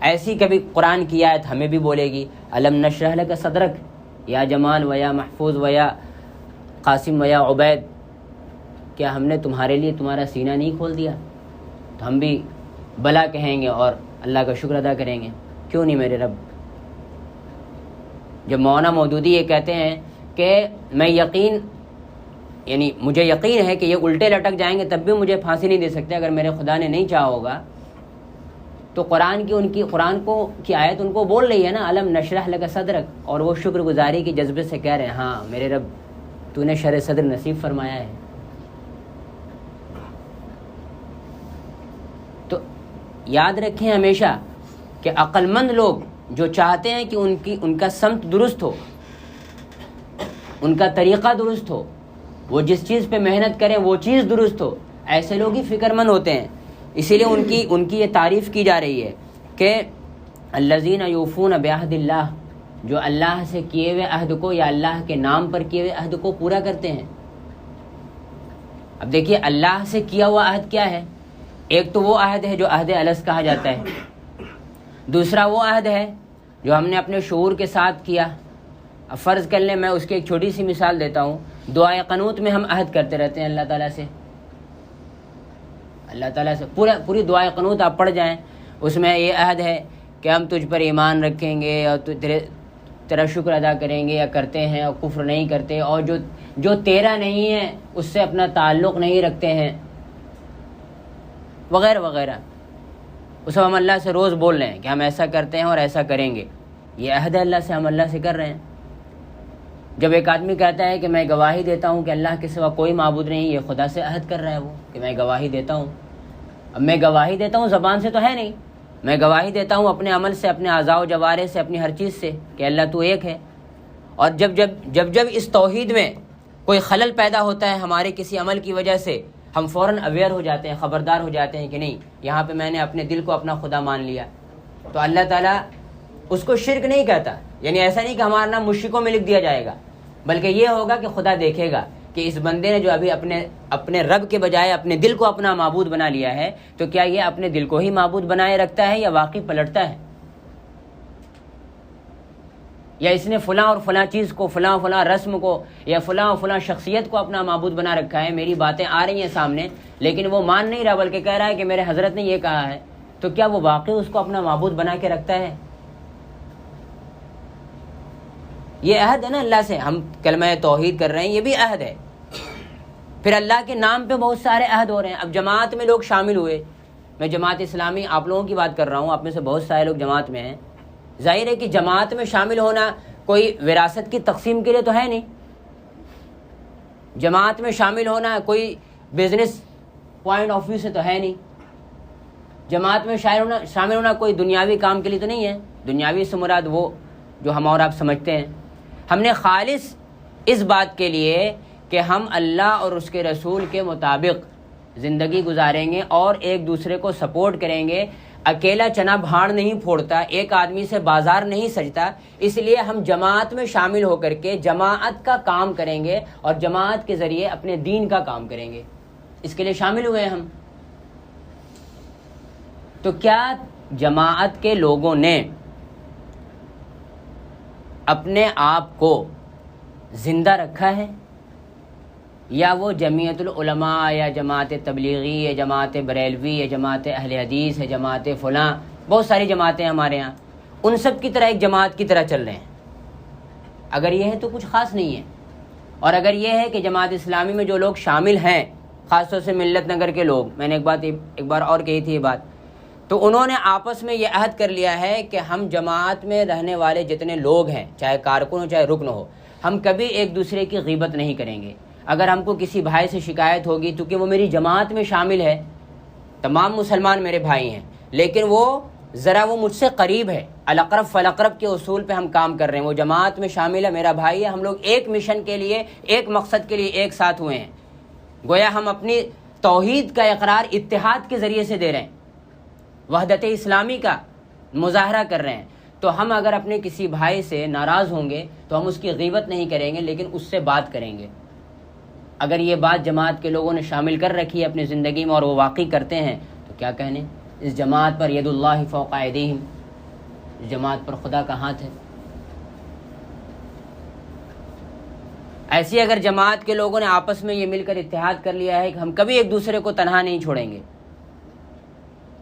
ایسی کبھی قرآن کی آیت ہمیں بھی بولے گی الم نشرح لک صدرک، یا جمال و یا محفوظ و یا قاسم و یا عبید، کیا ہم نے تمہارے لیے تمہارا سینہ نہیں کھول دیا؟ تو ہم بھی بلا کہیں گے اور اللہ کا شکر ادا کریں گے، کیوں نہیں میرے رب۔ جب مولانا مودودی یہ کہتے ہیں کہ میں یعنی مجھے یقین ہے کہ یہ الٹے لٹک جائیں گے تب بھی مجھے پھانسی نہیں دے سکتے اگر میرے خدا نے نہیں چاہا ہوگا، تو قرآن کی آیت ان کو بول رہی ہے نا الم نشرح لک صدرک، اور وہ شکر گزاری کے جذبے سے کہہ رہے ہیں ہاں میرے رب تو نے شرح صدر نصیب فرمایا ہے۔ تو یاد رکھیں ہمیشہ کہ عقل مند لوگ جو چاہتے ہیں کہ ان کا سمت درست ہو، ان کا طریقہ درست ہو، وہ جس چیز پہ محنت کریں وہ چیز درست ہو، ایسے لوگ ہی فکر مند ہوتے ہیں۔ اسی لیے ان کی یہ تعریف کی جا رہی ہے کہ الذین یوفون بعہد اللہ، جو اللہ سے کیے ہوئے عہد کو یا اللہ کے نام پر کیے ہوئے عہد کو پورا کرتے ہیں۔ اب دیکھیے اللہ سے کیا ہوا عہد کیا ہے؟ ایک تو وہ عہد ہے جو عہد الست کہا جاتا ہے، دوسرا وہ عہد ہے جو ہم نے اپنے شعور کے ساتھ کیا۔ اب فرض کر لیں، میں اس کی ایک چھوٹی سی مثال دیتا ہوں، دعائے قنوت میں ہم عہد کرتے رہتے ہیں اللہ تعالیٰ سے پوری دعائے قنوت آپ پڑھ جائیں، اس میں یہ عہد ہے کہ ہم تجھ پر ایمان رکھیں گے اور تیرا شکر ادا کریں گے یا کرتے ہیں، اور کفر نہیں کرتے، اور جو تیرا نہیں ہے اس سے اپنا تعلق نہیں رکھتے ہیں، وغیرہ وغیرہ۔ وہ سب ہم اللہ سے روز بول رہے ہیں کہ ہم ایسا کرتے ہیں اور ایسا کریں گے، یہ عہد ہے اللہ سے، ہم اللہ سے کر رہے ہیں۔ جب ایک آدمی کہتا ہے کہ میں گواہی دیتا ہوں کہ اللہ کے سوا کوئی معبود نہیں، یہ خدا سے عہد کر رہا ہے وہ کہ میں گواہی دیتا ہوں۔ اب میں گواہی دیتا ہوں زبان سے تو ہے نہیں، میں گواہی دیتا ہوں اپنے عمل سے، اپنے اعضاء و جوارح سے، اپنی ہر چیز سے کہ اللہ تو ایک ہے۔ اور جب اس توحید میں کوئی خلل پیدا ہوتا ہے ہمارے کسی عمل کی وجہ سے، ہم فوراً اویئر ہو جاتے ہیں، خبردار ہو جاتے ہیں کہ نہیں یہاں پہ میں نے اپنے دل کو اپنا خدا مان لیا، تو اللہ تعالیٰ اس کو شرک نہیں کہتا۔ یعنی ایسا نہیں کہ ہمارا نام مشرکوں میں لکھ دیا جائے گا، بلکہ یہ ہوگا کہ خدا دیکھے گا کہ اس بندے نے جو ابھی اپنے رب کے بجائے اپنے دل کو اپنا معبود بنا لیا ہے، تو کیا یہ اپنے دل کو ہی معبود بنائے رکھتا ہے یا واقعی پلٹتا ہے، یا اس نے فلاں اور فلاں چیز کو، فلاں فلاں رسم کو، یا فلاں اور فلاں شخصیت کو اپنا معبود بنا رکھا ہے۔ میری باتیں آ رہی ہیں سامنے لیکن وہ مان نہیں رہا، بلکہ کہہ رہا ہے کہ میرے حضرت نے یہ کہا ہے، تو کیا وہ واقعی اس کو اپنا معبود بنا کے رکھتا ہے؟ یہ عہد ہے نا اللہ سے، ہم کلمہ توحید کر رہے ہیں، یہ بھی عہد ہے۔ پھر اللہ کے نام پہ بہت سارے عہد ہو رہے ہیں۔ اب جماعت میں لوگ شامل ہوئے، میں جماعت اسلامی آپ لوگوں کی بات کر رہا ہوں، آپ میں سے بہت سارے لوگ جماعت میں ہیں۔ ظاہر ہے کہ جماعت میں شامل ہونا کوئی وراثت کی تقسیم کے لیے تو ہے نہیں، جماعت میں شامل ہونا کوئی بزنس پوائنٹ آف ویو سے تو ہے نہیں، جماعت میں شامل ہونا کوئی دنیاوی کام کے لیے تو نہیں ہے۔ دنیاوی سے مراد وہ جو ہم اور آپ سمجھتے ہیں، ہم نے خالص اس بات کے لیے کہ ہم اللہ اور اس کے رسول کے مطابق زندگی گزاریں گے اور ایک دوسرے کو سپورٹ کریں گے۔ اکیلا چنا بھاڑ نہیں پھوڑتا، ایک آدمی سے بازار نہیں سجتا، اس لیے ہم جماعت میں شامل ہو کر کے جماعت کا کام کریں گے اور جماعت کے ذریعے اپنے دین کا کام کریں گے، اس کے لیے شامل ہوئے ہم۔ تو کیا جماعت کے لوگوں نے اپنے آپ کو زندہ رکھا ہے، یا وہ جمعیت العلماء یا جماعت تبلیغی یا جماعت بریلوی یا جماعت اہل حدیث یا جماعت فلاں، بہت ساری جماعتیں ہمارے ہاں، ان سب کی طرح ایک جماعت کی طرح چل رہے ہیں؟ اگر یہ ہے تو کچھ خاص نہیں ہے۔ اور اگر یہ ہے کہ جماعت اسلامی میں جو لوگ شامل ہیں، خاص طور سے ملت نگر کے لوگ، میں نے ایک بار اور کہی تھی یہ بات، تو انہوں نے آپس میں یہ عہد کر لیا ہے کہ ہم جماعت میں رہنے والے جتنے لوگ ہیں، چاہے کارکن ہو چاہے رکن ہو، ہم کبھی ایک دوسرے کی غیبت نہیں کریں گے۔ اگر ہم کو کسی بھائی سے شکایت ہوگی تو کہ وہ میری جماعت میں شامل ہے، تمام مسلمان میرے بھائی ہیں، لیکن وہ ذرا وہ مجھ سے قریب ہے، الاقرب فالاقرب کے اصول پہ ہم کام کر رہے ہیں، وہ جماعت میں شامل ہے، میرا بھائی ہے، ہم لوگ ایک مشن کے لیے، ایک مقصد کے لیے ایک ساتھ ہوئے ہیں، گویا ہم اپنی توحید کا اقرار اتحاد کے ذریعے سے دے رہے ہیں، وحدت اسلامی کا مظاہرہ کر رہے ہیں۔ تو ہم اگر اپنے کسی بھائی سے ناراض ہوں گے تو ہم اس کی غیبت نہیں کریں گے، لیکن اس سے بات کریں گے۔ اگر یہ بات جماعت کے لوگوں نے شامل کر رکھی ہے اپنی زندگی میں اور وہ واقعی کرتے ہیں تو کیا کہنے، اس جماعت پر ید اللہ فوق ایدیہم، اس جماعت پر خدا کا ہاتھ ہے۔ ایسی اگر جماعت کے لوگوں نے آپس میں یہ مل کر اتحاد کر لیا ہے کہ ہم کبھی ایک دوسرے کو تنہا نہیں چھوڑیں گے،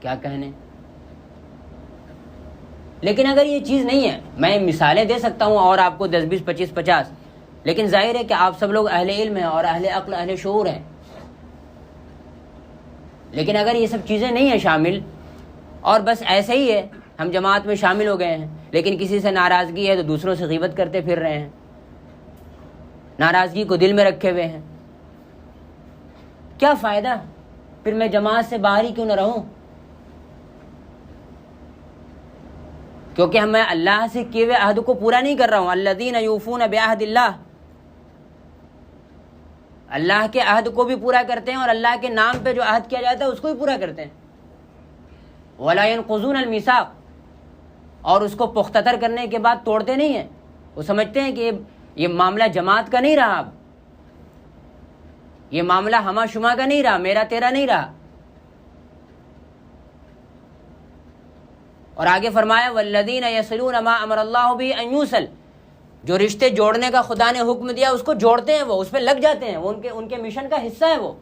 کیا کہنے۔ لیکن اگر یہ چیز نہیں ہے، میں مثالیں دے سکتا ہوں اور آپ کو 10 20 25 50، لیکن ظاہر ہے کہ آپ سب لوگ اہل علم ہیں اور اہل عقل اہل شعور ہیں، لیکن اگر یہ سب چیزیں نہیں ہیں شامل اور بس ایسے ہی ہے ہم جماعت میں شامل ہو گئے ہیں، لیکن کسی سے ناراضگی ہے تو دوسروں سے غیبت کرتے پھر رہے ہیں، ناراضگی کو دل میں رکھے ہوئے ہیں، کیا فائدہ؟ پھر میں جماعت سے باہر ہی کیوں نہ رہوں؟ کیونکہ میں اللہ سے کیے ہوئے عہد کو پورا نہیں کر رہا ہوں۔ الذین یوفون بعہد اللہ، اللہ کے عہد کو بھی پورا کرتے ہیں اور اللہ کے نام پہ جو عہد کیا جاتا ہے اس کو بھی پورا کرتے ہیں۔ ولا ينقضون المیثاق، اور اس کو پختہ تر کرنے کے بعد توڑتے نہیں ہیں۔ وہ سمجھتے ہیں کہ یہ معاملہ جماعت کا نہیں رہا، اب یہ معاملہ ہما شما کا نہیں رہا، میرا تیرا نہیں رہا۔ اور آگے فرمایا والذین یصلون ما امر اللہ به ان یوصل، جو رشتے جوڑنے کا خدا نے حکم دیا اس کو جوڑتے ہیں، وہ اس پہ لگ جاتے ہیں، وہ ان کے مشن کا حصہ ہے وہ۔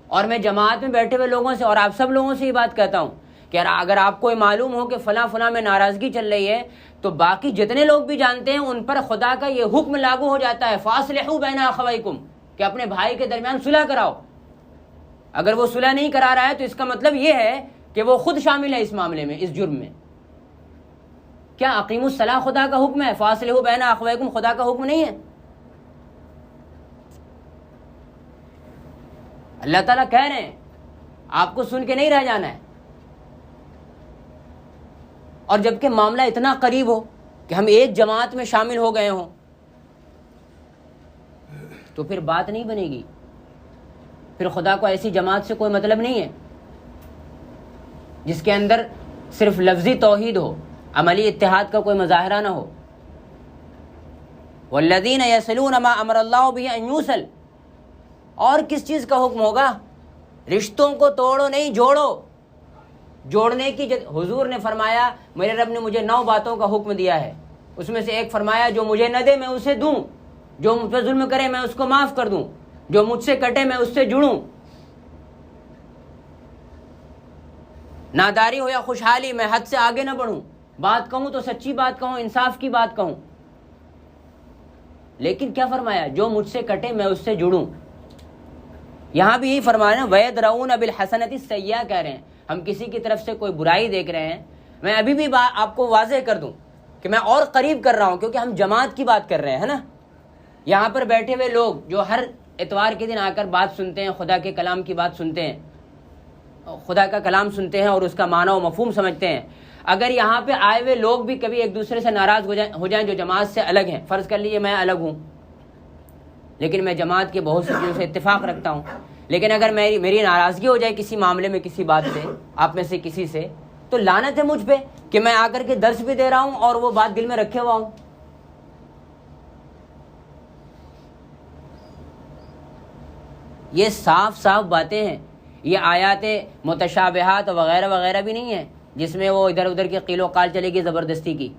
اور میں جماعت میں بیٹھے ہوئے لوگوں سے اور آپ سب لوگوں سے یہ بات کہتا ہوں کہ اگر آپ کو معلوم ہو کہ فلاں فلاں میں ناراضگی چل رہی ہے تو باقی جتنے لوگ بھی جانتے ہیں ان پر خدا کا یہ حکم لاگو ہو جاتا ہے، فاصلحوا بین اخویکم، کہ اپنے بھائی کے درمیان صلح کراؤ۔ اگر وہ صلح نہیں کرا رہا ہے تو اس کا مطلب یہ ہے کہ وہ خود شامل ہے اس معاملے میں، اس جرم میں۔ کیا اقیموا الصلاۃ خدا کا حکم ہے؟ فاصلحوا بین اخویکم خدا کا حکم نہیں ہے؟ اللہ تعالیٰ کہہ رہے ہیں آپ کو سن کے نہیں رہ جانا ہے۔ اور جبکہ معاملہ اتنا قریب ہو کہ ہم ایک جماعت میں شامل ہو گئے ہوں تو پھر بات نہیں بنے گی، پھر خدا کو ایسی جماعت سے کوئی مطلب نہیں ہے جس کے اندر صرف لفظی توحید ہو، عملی اتحاد کا کوئی مظاہرہ نہ ہو۔ والذین یصلون ما امر اللہ به ان یوصل، اور کس چیز کا حکم ہوگا؟ رشتوں کو توڑو نہیں، جوڑو۔ جوڑنے کی حضور نے فرمایا میرے رب نے مجھے 9 باتوں کا حکم دیا ہے، اس میں سے ایک فرمایا جو مجھے نہ دے میں اسے دوں، جو مجھ پہ ظلم کرے میں اس کو معاف کر دوں، جو مجھ سے کٹے میں اس سے جڑوں، ناداری ہو یا خوشحالی میں حد سے آگے نہ بڑھوں، بات کہوں تو سچی بات کہوں، انصاف کی بات کہوں۔ لیکن کیا فرمایا؟ جو مجھ سے کٹے میں اس سے جڑوں۔ یہاں بھی یہی فرمایا نا وَيَدْرَؤُونَ بِالْحَسَنَةِ السَّيِّئَةَ، کہہ رہے ہیں ہم کسی کی طرف سے کوئی برائی دیکھ رہے ہیں، میں ابھی بھی آپ کو واضح کر دوں کہ میں اور قریب کر رہا ہوں کیونکہ ہم جماعت کی بات کر رہے ہیں نا۔ یہاں پر بیٹھے ہوئے لوگ جو ہر اتوار کے دن آ کر بات سنتے ہیں، خدا کے کلام کی بات سنتے ہیں، خدا کا کلام سنتے ہیں اور اس کا معنی و مفہوم سمجھتے ہیں، اگر یہاں پہ آئے ہوئے لوگ بھی کبھی ایک دوسرے سے ناراض ہو جائیں جو جماعت سے الگ ہیں، فرض کر لیجیے میں الگ ہوں لیکن میں جماعت کے بہت سی چیزوں سے اتفاق رکھتا ہوں، لیکن اگر میری ناراضگی ہو جائے کسی معاملے میں کسی بات سے، آپ میں سے کسی سے، تو لعنت ہے مجھ پہ کہ میں آ کر کے درس بھی دے رہا ہوں اور وہ بات دل میں رکھے ہوا ہوں۔ یہ صاف صاف باتیں ہیں، یہ آیات متشابہات وغیرہ وغیرہ بھی نہیں ہیں جس میں وہ ادھر ادھر کی قیل و قال چلے گی زبردستی کی۔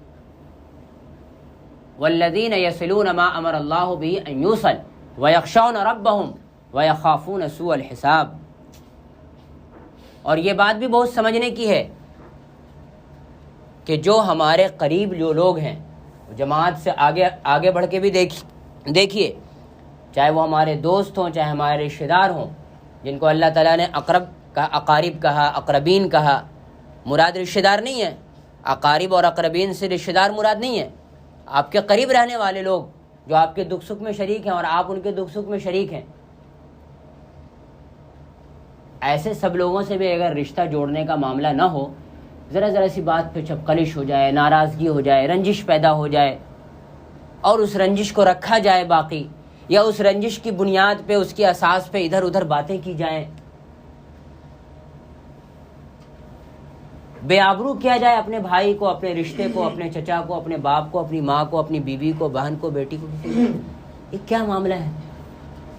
والذین یصلون ما امر اللہ به ان یوصل ویخشون ربهم ویخافون سوء الحساب۔ اور یہ بات بھی بہت سمجھنے کی ہے کہ جو ہمارے قریب جو لوگ ہیں، جماعت سے آگے بڑھ کے بھی دیکھیے، چاہے وہ ہمارے دوست ہوں، چاہے ہمارے رشتہ دار ہوں، جن کو اللہ تعالیٰ نے اقارب کہا، اقربین کہا، مراد رشتہ دار نہیں ہے، اقارب اور اقربین سے رشتہ دار مراد نہیں ہے، آپ کے قریب رہنے والے لوگ جو آپ کے دکھ سکھ میں شریک ہیں اور آپ ان کے دکھ سکھ میں شریک ہیں، ایسے سب لوگوں سے بھی اگر رشتہ جوڑنے کا معاملہ نہ ہو، ذرا سی بات پہ چپقلش ہو جائے، ناراضگی ہو جائے، رنجش پیدا ہو جائے اور اس رنجش کو رکھا جائے باقی، یا اس رنجش کی بنیاد پہ، اس کی اساس پہ ادھر ادھر باتیں کی جائیں، بے آبرو کیا جائے اپنے بھائی کو، اپنے رشتے کو، اپنے چچا کو، اپنے باپ کو، اپنی ماں کو، اپنی بیوی کو، بہن کو، بیٹی کو، یہ کیا معاملہ ہے؟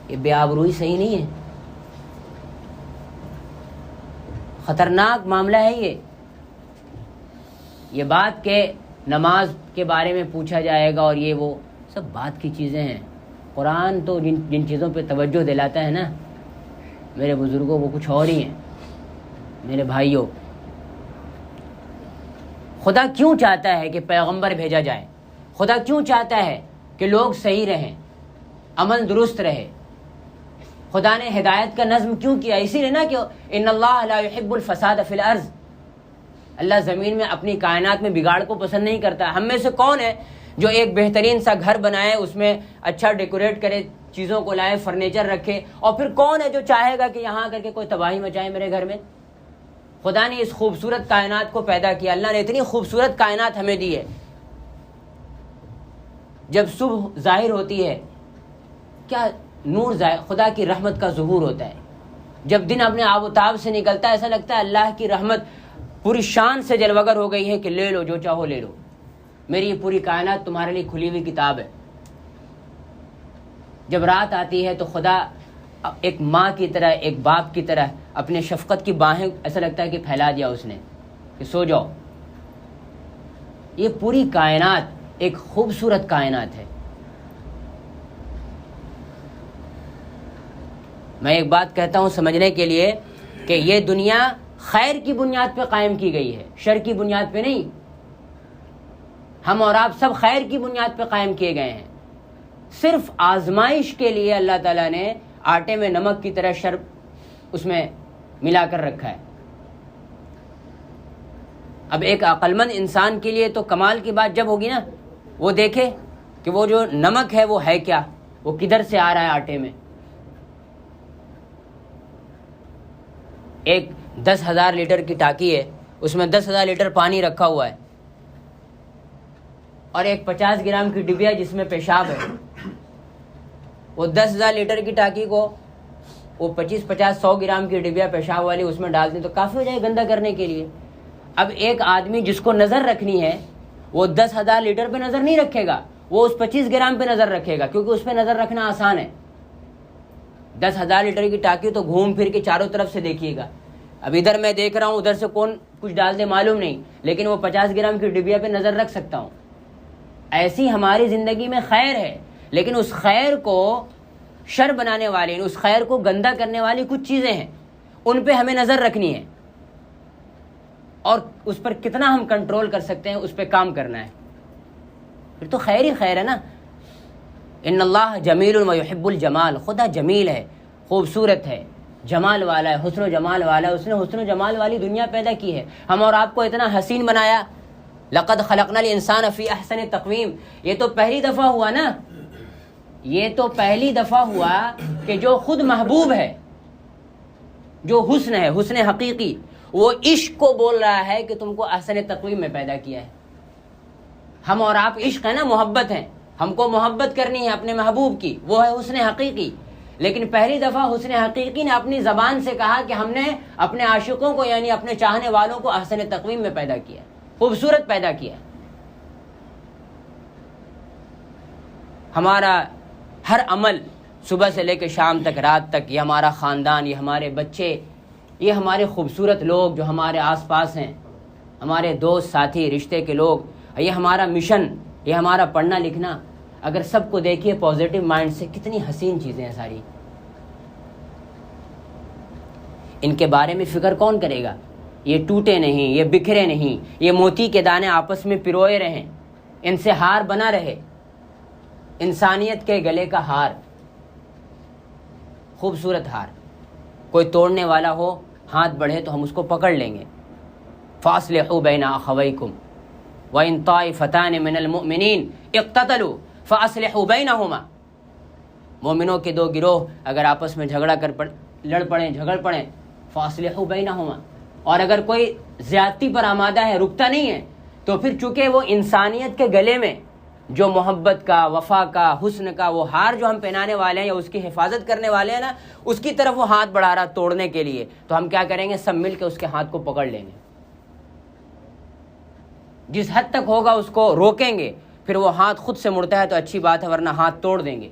یہ بے آبروئی صحیح نہیں ہے، خطرناک معاملہ ہے یہ بات کہ نماز کے بارے میں پوچھا جائے گا اور یہ وہ سب بات کی چیزیں ہیں۔ قرآن تو جن چیزوں پہ توجہ دلاتا ہے نا میرے بزرگوں، وہ کچھ اور ہی ہیں۔ میرے بھائیوں، خدا کیوں چاہتا ہے کہ پیغمبر بھیجا جائے؟ خدا کیوں چاہتا ہے کہ لوگ صحیح رہیں، عمل درست رہے؟ خدا نے ہدایت کا نظم کیوں کیا؟ اسی لیے نا کہ ان اللہ لا يحب الفساد فی الارض، اللہ زمین میں اپنی کائنات میں بگاڑ کو پسند نہیں کرتا۔ ہم میں سے کون ہے جو ایک بہترین سا گھر بنائے، اس میں اچھا ڈیکوریٹ کرے، چیزوں کو لائے، فرنیچر رکھے، اور پھر کون ہے جو چاہے گا کہ یہاں آ کر کے کوئی تباہی مچائے میرے گھر میں؟ خدا نے اس خوبصورت کائنات کو پیدا کیا، اللہ نے اتنی خوبصورت کائنات ہمیں دی ہے۔ جب صبح ظاہر ہوتی ہے کیا نور ظاہر، خدا کی رحمت کا ظہور ہوتا ہے۔ جب دن اپنے آب و تاب سے نکلتا ہے، ایسا لگتا ہے اللہ کی رحمت پوری شان سے جلوگر ہو گئی ہے کہ لے لو جو چاہو لے لو، میری یہ پوری کائنات تمہارے لیے کھلی ہوئی کتاب ہے۔ جب رات آتی ہے تو خدا ایک ماں کی طرح، ایک باپ کی طرح اپنے شفقت کی باہیں ایسا لگتا ہے کہ پھیلا دیا اس نے کہ سو جاؤ۔ یہ پوری کائنات ایک خوبصورت کائنات ہے۔ میں ایک بات کہتا ہوں سمجھنے کے لیے کہ یہ دنیا خیر کی بنیاد پہ قائم کی گئی ہے، شر کی بنیاد پہ نہیں۔ ہم اور آپ سب خیر کی بنیاد پہ قائم کیے گئے ہیں، صرف آزمائش کے لیے اللہ تعالیٰ نے آٹے میں نمک کی طرح شر اس میں ملا کر رکھا ہے۔ اب ایک عقل مند انسان کے لیے تو کمال کی بات جب ہوگی نا، وہ دیکھے کہ وہ جو نمک ہے وہ ہے کیا، وہ کدھر سے آ رہا ہے آٹے میں۔ ایک 10,000 لیٹر کی ٹانکی ہے، اس میں 10,000 لیٹر پانی رکھا ہوا ہے، اور ایک 50 گرام کی ڈبیا جس میں پیشاب ہے۔ وہ 10,000 لیٹر کی ٹانکی کو وہ 50-100 گرام کی ڈبیا پیشاب والی اس میں ڈال دیں تو کافی ہو جائے گندا کرنے کے لیے۔ اب ایک آدمی جس کو نظر رکھنی ہے وہ 10,000 لیٹر پہ نظر نہیں رکھے گا، وہ اس 25 گرام پہ نظر رکھے گا، کیونکہ اس پہ نظر رکھنا آسان ہے۔ 10,000 لیٹر کی ٹانکی تو گھوم پھر کے چاروں طرف سے دیکھیے گا، اب ادھر میں دیکھ رہا ہوں، ادھر سے کون کچھ ڈال دے معلوم نہیں، لیکن وہ 50 گرام کی ڈبیا پہ نظر رکھ سکتا ہوں۔ ایسی ہماری زندگی میں خیر ہے، لیکن اس خیر کو شر بنانے والے، اس خیر کو گندا کرنے والی کچھ چیزیں ہیں، ان پہ ہمیں نظر رکھنی ہے، اور اس پر کتنا ہم کنٹرول کر سکتے ہیں اس پہ کام کرنا ہے، پھر تو خیر ہی خیر ہے نا۔ ان اللہ جمیل و یحب الجمال، خدا جمیل ہے، خوبصورت ہے، جمال والا ہے، حسن و جمال والا ہے، اس نے حسن و جمال والی دنیا پیدا کی ہے، ہم اور آپ کو اتنا حسین بنایا۔ لقد خلقنا الانسان فی احسن تقویم، یہ تو پہلی دفعہ ہوا نا، یہ تو پہلی دفعہ ہوا کہ جو خود محبوب ہے، جو حسن ہے، حسن حقیقی، وہ عشق کو بول رہا ہے کہ تم کو احسن تقویم میں پیدا کیا ہے۔ ہم اور آپ عشق ہے نا، محبت ہے، ہم کو محبت کرنی ہے اپنے محبوب کی، وہ ہے حسن حقیقی، لیکن پہلی دفعہ حسن حقیقی نے اپنی زبان سے کہا کہ ہم نے اپنے عاشقوں کو، یعنی اپنے چاہنے والوں کو احسن تقویم میں پیدا کیا، خوبصورت پیدا کیا۔ ہمارا ہر عمل صبح سے لے کے شام تک، رات تک، یہ ہمارا خاندان، یہ ہمارے بچے، یہ ہمارے خوبصورت لوگ جو ہمارے آس پاس ہیں، ہمارے دوست ساتھی رشتے کے لوگ، یہ ہمارا مشن، یہ ہمارا پڑھنا لکھنا، اگر سب کو دیکھیے پازیٹیو مائنڈ سے، کتنی حسین چیزیں ہیں ساری، ان کے بارے میں فکر کون کرے گا؟ یہ ٹوٹے نہیں، یہ بکھرے نہیں، یہ موتی کے دانے آپس میں پروئے رہیں، ان سے ہار بنا رہے، انسانیت کے گلے کا ہار، خوبصورت ہار۔ کوئی توڑنے والا ہو، ہاتھ بڑھے تو ہم اس کو پکڑ لیں گے۔ فاصلحوا بین اخویکم وان طائفتان من المؤمنین اقتتلوا فاصلحوا بینہما، مومنوں کے دو گروہ اگر آپس میں جھگڑ پڑیں، فاصلحوا بینہما، اور اگر کوئی زیادتی پر آمادہ ہے، رکتا نہیں ہے، تو پھر چونکہ وہ انسانیت کے گلے میں جو محبت کا، وفا کا، حسن کا وہ ہار جو ہم پہنانے والے ہیں یا اس کی حفاظت کرنے والے ہیں نا، اس کی طرف وہ ہاتھ بڑھا رہا توڑنے کے لیے، تو ہم کیا کریں گے؟ سب مل کے اس کے ہاتھ کو پکڑ لیں گے، جس حد تک ہوگا اس کو روکیں گے، پھر وہ ہاتھ خود سے مڑتا ہے تو اچھی بات ہے، ورنہ ہاتھ توڑ دیں گے۔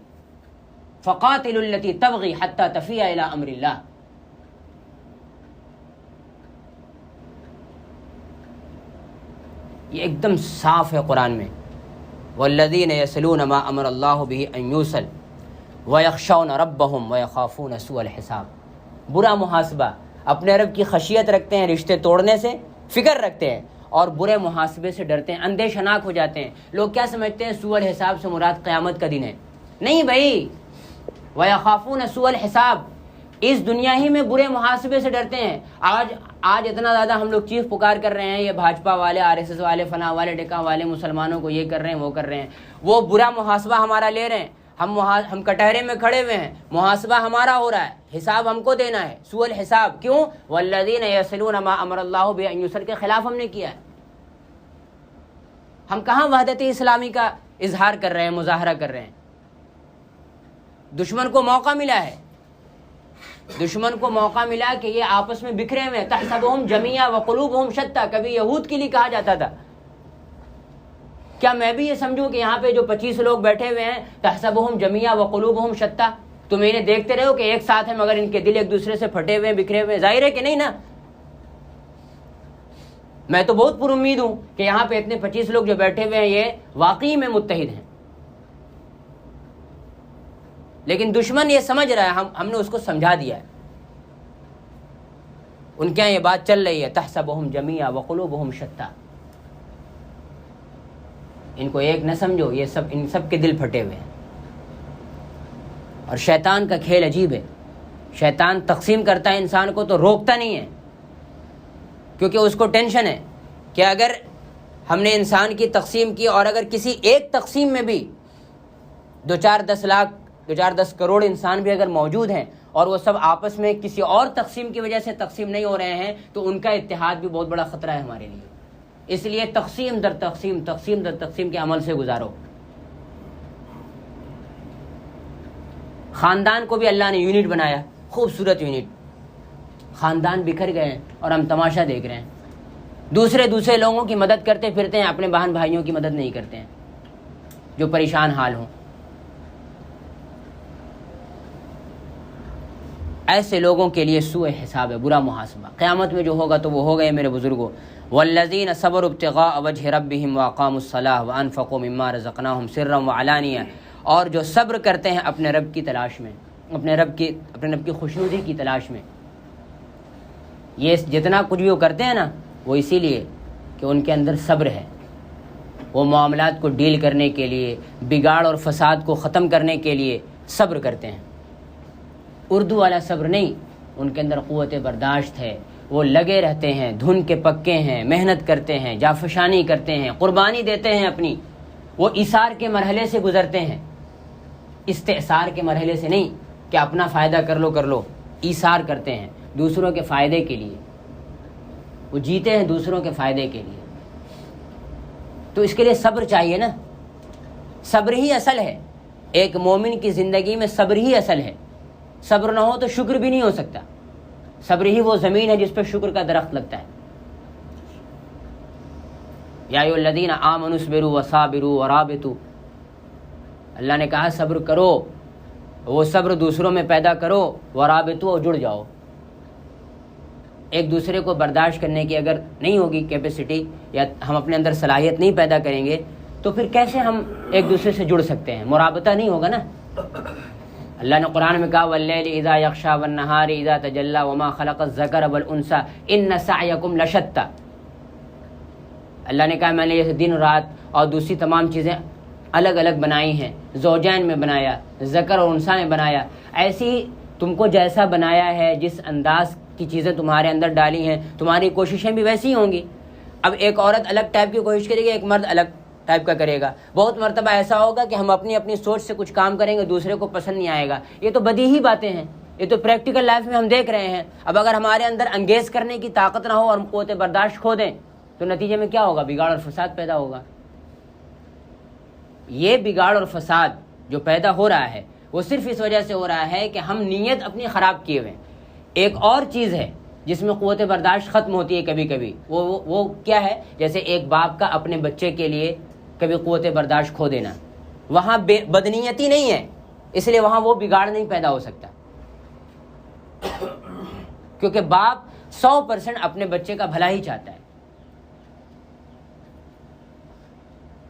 فقاتلوا التی تبغی حتی تفیء الی امر اللہ۔ یہ ایک دم صاف ہے قرآن میں، والذین یصلون ما امر اللہ بہ ان یوصل ویخشون ربہم ویخافون سوء الحساب۔ برا محاسبہ، اپنے رب کی خشیت رکھتے ہیں رشتے توڑنے سے، فکر رکھتے ہیں، اور برے محاسبے سے ڈرتے ہیں، اندیش ناک ہو جاتے ہیں۔ لوگ کیا سمجھتے ہیں سوء الحساب سے مراد قیامت کا دن ہے؟ نہیں بھائی، وَيَخَافُونَ سُوءَ الْحِسَابِ، اس دنیا ہی میں برے محاسبے سے ڈرتے ہیں۔ آج اتنا زیادہ ہم لوگ چیخ پکار کر رہے ہیں، یہ بھاجپا والے، RSS والے، فلاں والے، ڈکا والے مسلمانوں کو یہ کر رہے ہیں، وہ کر رہے ہیں، وہ برا محاسبہ ہمارا لے رہے ہیں، ہم کٹہرے میں کھڑے ہوئے ہیں، محاسبہ ہمارا ہو رہا ہے، حساب ہم کو دینا ہے، سوء الحساب۔ کیوں؟ والذین یصلون ما امر اللہ بہ ان یوصل کے خلاف ہم نے کیا ہے۔ ہم کہاں وحدت اسلامی کا اظہار کر رہے ہیں، مظاہرہ کر رہے ہیں؟ دشمن کو موقع ملا ہے، دشمن کو موقع ملا کہ یہ آپس میں بکھرے ہوئے ہیں، تحسبہم جمیعا وقلوبہم شتیٰ، کبھی یہود کے لیے کہا جاتا تھا۔ کیا میں بھی یہ سمجھوں کہ یہاں پہ جو 25 لوگ بیٹھے ہوئے ہیں، تحسبہم جمیعا وقلوبہم شتیٰ، تم انہیں دیکھتے رہو کہ ایک ساتھ ہیں مگر ان کے دل ایک دوسرے سے پھٹے ہوئے ہیں، بکھرے ہوئے ہیں؟ ظاہر ہے کہ نہیں نا؟ میں تو بہت پر امید ہوں کہ یہاں پہ اتنے 25 لوگ جو بیٹھے ہوئے ہیں یہ واقعی میں متحد ہیں، لیکن دشمن یہ سمجھ رہا ہے، ہم نے اس کو سمجھا دیا ہے۔ ان کے یہاں یہ بات چل رہی ہے، تحسبہم جمیعا وقلوبہم شتیٰ، ان کو ایک نہ سمجھو، یہ سب، ان سب کے دل پھٹے ہوئے ہیں۔ اور شیطان کا کھیل عجیب ہے، شیطان تقسیم کرتا ہے انسان کو تو روکتا نہیں ہے، کیونکہ اس کو ٹینشن ہے کہ اگر ہم نے انسان کی تقسیم کی اور اگر کسی ایک تقسیم میں بھی 2-4-10 کروڑ انسان بھی اگر موجود ہیں اور وہ سب آپس میں کسی اور تقسیم کی وجہ سے تقسیم نہیں ہو رہے ہیں تو ان کا اتحاد بھی بہت بڑا خطرہ ہے ہمارے لیے۔ اس لیے تقسیم در تقسیم، تقسیم در تقسیم کے عمل سے گزارو۔ خاندان کو بھی اللہ نے یونٹ بنایا، خوبصورت یونٹ، خاندان بکھر گئے ہیں اور ہم تماشا دیکھ رہے ہیں، دوسرے لوگوں کی مدد کرتے پھرتے ہیں، اپنے بہن بھائیوں کی مدد نہیں کرتے ہیں جو پریشان حال ہوں۔ ایسے لوگوں کے لیے سوء حساب ہے، برا محاسبہ، قیامت میں جو ہوگا تو وہ ہوگا۔ میرے بزرگوں، والذین صبروا ابتغاء وجہ ربہم واقاموا الصلاۃ وانفقوا مما رزقناہم سرا وعلانیہ، اور جو صبر کرتے ہیں اپنے رب کی تلاش میں، اپنے رب کی خوشنودی کی تلاش میں۔ یہ جتنا کچھ بھی وہ کرتے ہیں نا، وہ اسی لیے کہ ان کے اندر صبر ہے، وہ معاملات کو ڈیل کرنے کے لیے، بگاڑ اور فساد کو ختم کرنے کے لیے صبر کرتے ہیں۔ اردو والا صبر نہیں، ان کے اندر قوت برداشت ہے، وہ لگے رہتے ہیں، دھن کے پکے ہیں، محنت کرتے ہیں، جافشانی کرتے ہیں، قربانی دیتے ہیں اپنی، وہ ایثار کے مرحلے سے گزرتے ہیں، استعصار کے مرحلے سے نہیں کہ اپنا فائدہ کر لو، ایثار کرتے ہیں دوسروں کے فائدے کے لیے، وہ جیتے ہیں دوسروں کے فائدے کے لیے۔ تو اس کے لیے صبر چاہیے نا، صبر ہی اصل ہے، ایک مومن کی زندگی میں صبر ہی اصل ہے۔ صبر نہ ہو تو شکر بھی نہیں ہو سکتا، صبر ہی وہ زمین ہے جس پہ شکر کا درخت لگتا ہے۔ یا ایھا الذین آمنوا اصبروا وصابروا ورابطوا، اللہ نے کہا صبر کرو، وہ صبر دوسروں میں پیدا کرو، ورابطوا، اور جڑ جاؤ۔ ایک دوسرے کو برداشت کرنے کی اگر نہیں ہوگی کیپیسٹی، یا ہم اپنے اندر صلاحیت نہیں پیدا کریں گے تو پھر کیسے ہم ایک دوسرے سے جڑ سکتے ہیں؟ مرابطہ نہیں ہوگا نا۔ اللہ نے قرآن میں کہا واللیل اذا یغشی والنہار اذا تجلی وما خلق الذکر والانثی ان سعیکم لشتی، اللہ نے کہا میں نے یہ دن رات اور دوسری تمام چیزیں الگ الگ بنائی ہیں، زوجین میں بنایا، ذکر اور انثی میں بنایا، ایسی تم کو جیسا بنایا ہے، جس انداز کی چیزیں تمہارے اندر ڈالی ہیں، تمہاری کوششیں بھی ویسی ہوں گی۔ اب ایک عورت الگ ٹائپ کی کوشش کرے گی، ایک مرد الگ ٹائپ کا کرے گا۔ بہت مرتبہ ایسا ہوگا کہ ہم اپنی سوچ سے کچھ کام کریں گے، دوسرے کو پسند نہیں آئے گا۔ یہ تو بدیہی باتیں ہیں، یہ تو پریکٹیکل لائف میں ہم دیکھ رہے ہیں. اب اگر ہمارے اندر انگیز کرنے کی طاقت نہ ہو اور ہم قوت برداشت کھو دیں تو نتیجے میں کیا ہوگا؟ بگاڑ اور فساد پیدا ہوگا. یہ بگاڑ اور فساد جو پیدا ہو رہا ہے وہ صرف اس وجہ سے ہو رہا ہے کہ ہم نیت اپنی خراب کیے ہوئے ہیں. ایک اور چیز ہے جس میں قوت برداشت ختم ہوتی ہے کبھی کبھی، وہ کیا ہے؟ جیسے ایک باپ کا اپنے بچے کے لیے کبھی قوت برداشت کھو دینا. وہاں بدنیتی نہیں ہے، اس لیے وہاں وہ بگاڑ نہیں پیدا ہو سکتا، کیونکہ باپ 100% اپنے بچے کا بھلا ہی چاہتا ہے.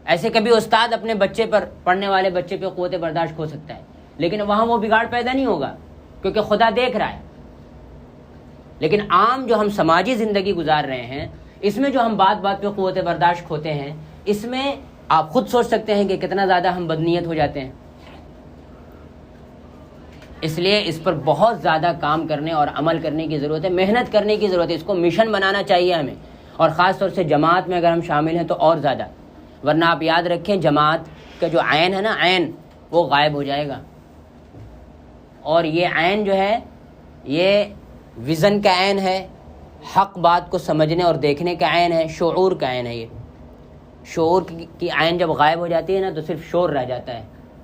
ایسے کبھی استاد اپنے بچے پر، پڑھنے والے بچے پہ قوت برداشت کھو سکتا ہے، لیکن وہاں وہ بگاڑ پیدا نہیں ہوگا کیونکہ خدا دیکھ رہا ہے. لیکن عام جو ہم سماجی زندگی گزار رہے ہیں، اس میں جو ہم بات بات پہ قوت برداشت کھوتے ہیں، اس میں آپ خود سوچ سکتے ہیں کہ کتنا زیادہ ہم بدنیت ہو جاتے ہیں. اس لیے اس پر بہت زیادہ کام کرنے اور عمل کرنے کی ضرورت ہے، محنت کرنے کی ضرورت ہے. اس کو مشن بنانا چاہیے ہمیں، اور خاص طور سے جماعت میں اگر ہم شامل ہیں تو اور زیادہ. ورنہ آپ یاد رکھیں جماعت کا جو عین ہے نا، عین وہ غائب ہو جائے گا. اور یہ عین جو ہے یہ ویژن کا عین ہے، حق بات کو سمجھنے اور دیکھنے کا عین ہے، شعور کا عین ہے. یہ شعور کی عین جب غائب ہو جاتی ہے نا تو صرف شعور رہ جاتا ہے،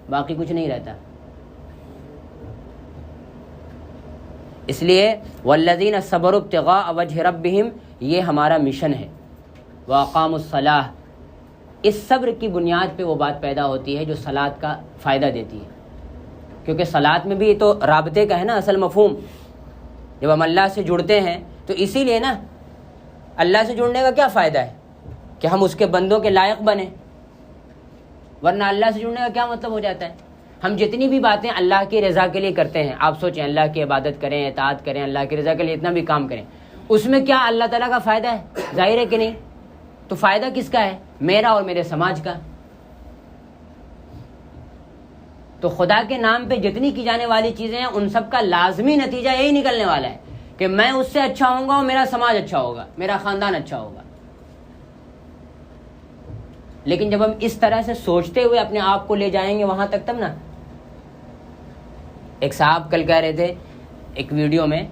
باقی کچھ نہیں رہتا. اس لیے والذین صبروا ابتغاء وجہ ربہم یہ ہمارا مشن ہے. واقاموا الصلاۃ، اس صبر کی بنیاد پہ وہ بات پیدا ہوتی ہے جو صلاۃ کا فائدہ دیتی ہے، کیونکہ صلاۃ میں بھی یہ تو رابطے کا ہے نا اصل مفہوم. جب ہم اللہ سے جڑتے ہیں تو اسی لیے نا، اللہ سے جڑنے کا کیا فائدہ ہے؟ کہ ہم اس کے بندوں کے لائق بنیں. ورنہ اللہ سے جڑنے کا کیا مطلب ہو جاتا ہے؟ ہم جتنی بھی باتیں اللہ کی رضا کے لیے کرتے ہیں، آپ سوچیں اللہ کی عبادت کریں، اطاعت کریں، اللہ کی رضا کے لیے اتنا بھی کام کریں، اس میں کیا اللہ تعالیٰ کا فائدہ ہے؟ ظاہر ہے کہ نہیں. تو فائدہ کس کا ہے؟ میرا اور میرے سماج کا. تو خدا کے نام پہ جتنی کی جانے والی چیزیں ہیں ان سب کا لازمی نتیجہ یہی نکلنے والا ہے کہ میں اس سے اچھا ہوں گا اور میرا سماج اچھا ہوگا، میرا خاندان اچھا ہوگا. لیکن جب ہم اس طرح سے سوچتے ہوئے اپنے آپ کو لے جائیں گے وہاں تک تب نا. ایک صاحب کل کہہ رہے تھے ایک ویڈیو میں،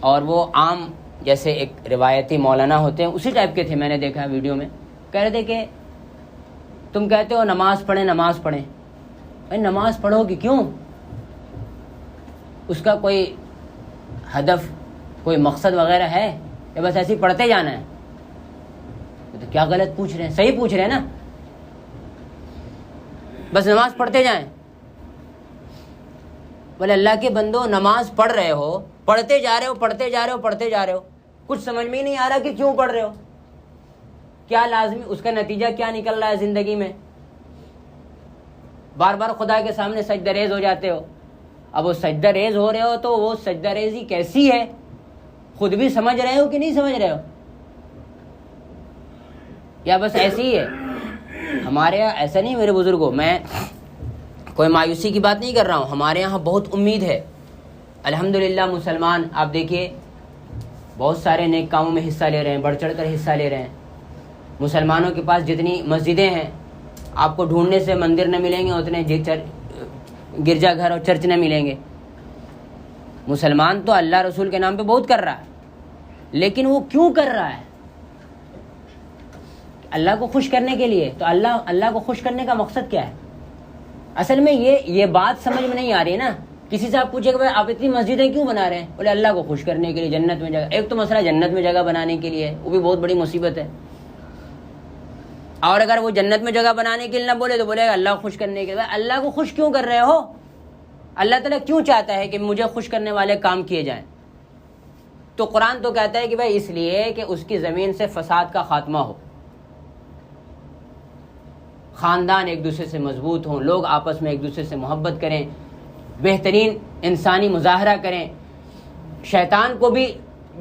اور وہ عام جیسے ایک روایتی مولانا ہوتے ہیں اسی ٹائپ کے تھے، میں نے دیکھا ویڈیو میں. کہہ رہے تھے کہ تم کہتے ہو نماز پڑھیں نماز پڑھیں، بھائی نماز پڑھو گی کیوں؟ اس کا کوئی ہدف، کوئی مقصد وغیرہ ہے یا بس ایسے ہی پڑھتے جانا ہے؟ تو کیا غلط پوچھ رہے ہیں؟ صحیح پوچھ رہے ہیں نا. بس نماز پڑھتے جائیں. بولے اللہ کے بندو نماز پڑھ رہے ہو، پڑھتے جا رہے ہو، پڑھتے جا رہے ہو، پڑھتے جا رہے ہو، کچھ سمجھ میں ہی نہیں آ رہا کہ کیوں پڑھ رہے ہو، کیا لازمی اس کا نتیجہ کیا نکل رہا ہے زندگی میں. بار بار خدا کے سامنے سجدہ ریز ہو جاتے ہو. اب وہ سجدہ ریز ہو رہے ہو تو وہ سجدہ ریزی کیسی ہے خود بھی سمجھ رہے ہو کہ نہیں سمجھ رہے ہو؟ یا بس ایسی ہی ہے؟ ہمارے یہاں ایسا نہیں میرے بزرگوں، میں کوئی مایوسی کی بات نہیں کر رہا ہوں، ہمارے یہاں بہت امید ہے الحمدللہ. مسلمان آپ دیکھیے بہت سارے نیک کاموں میں حصہ لے رہے ہیں، بڑھ چڑھ کر حصہ لے رہے ہیں. مسلمانوں کے پاس جتنی مسجدیں ہیں آپ کو ڈھونڈنے سے مندر نہ ملیں گے، اتنے گرجا گھر اور چرچ نہ ملیں گے. مسلمان تو اللہ رسول کے نام پہ بہت کر رہا ہے، لیکن وہ کیوں کر رہا ہے؟ اللہ کو خوش کرنے کے لیے. تو اللہ کو خوش کرنے کا مقصد کیا ہے؟ اصل میں یہ بات سمجھ میں نہیں آ رہی ہے نا. کسی سے آپ پوچھیں کہ بھائی آپ اتنی مسجدیں کیوں بنا رہے ہیں؟ بولے اللہ کو خوش کرنے کے لیے، جنت میں جگہ. ایک تو مسئلہ جنت میں جگہ بنانے کے لیے، وہ بھی بہت بڑی مصیبت ہے. اور اگر وہ جنت میں جگہ بنانے کے لیے نہ بولے تو بولے گا اللہ کو خوش کرنے کے لیے. اللہ کو خوش کیوں کر رہے ہو؟ اللہ تعالیٰ کیوں چاہتا ہے کہ مجھے خوش کرنے والے کام کیے جائیں؟ تو قرآن تو کہتا ہے کہ بھائی اس لیے کہ اس کی زمین سے فساد کا خاتمہ ہو، خاندان ایک دوسرے سے مضبوط ہوں، لوگ آپس میں ایک دوسرے سے محبت کریں، بہترین انسانی مظاہرہ کریں. شیطان کو بھی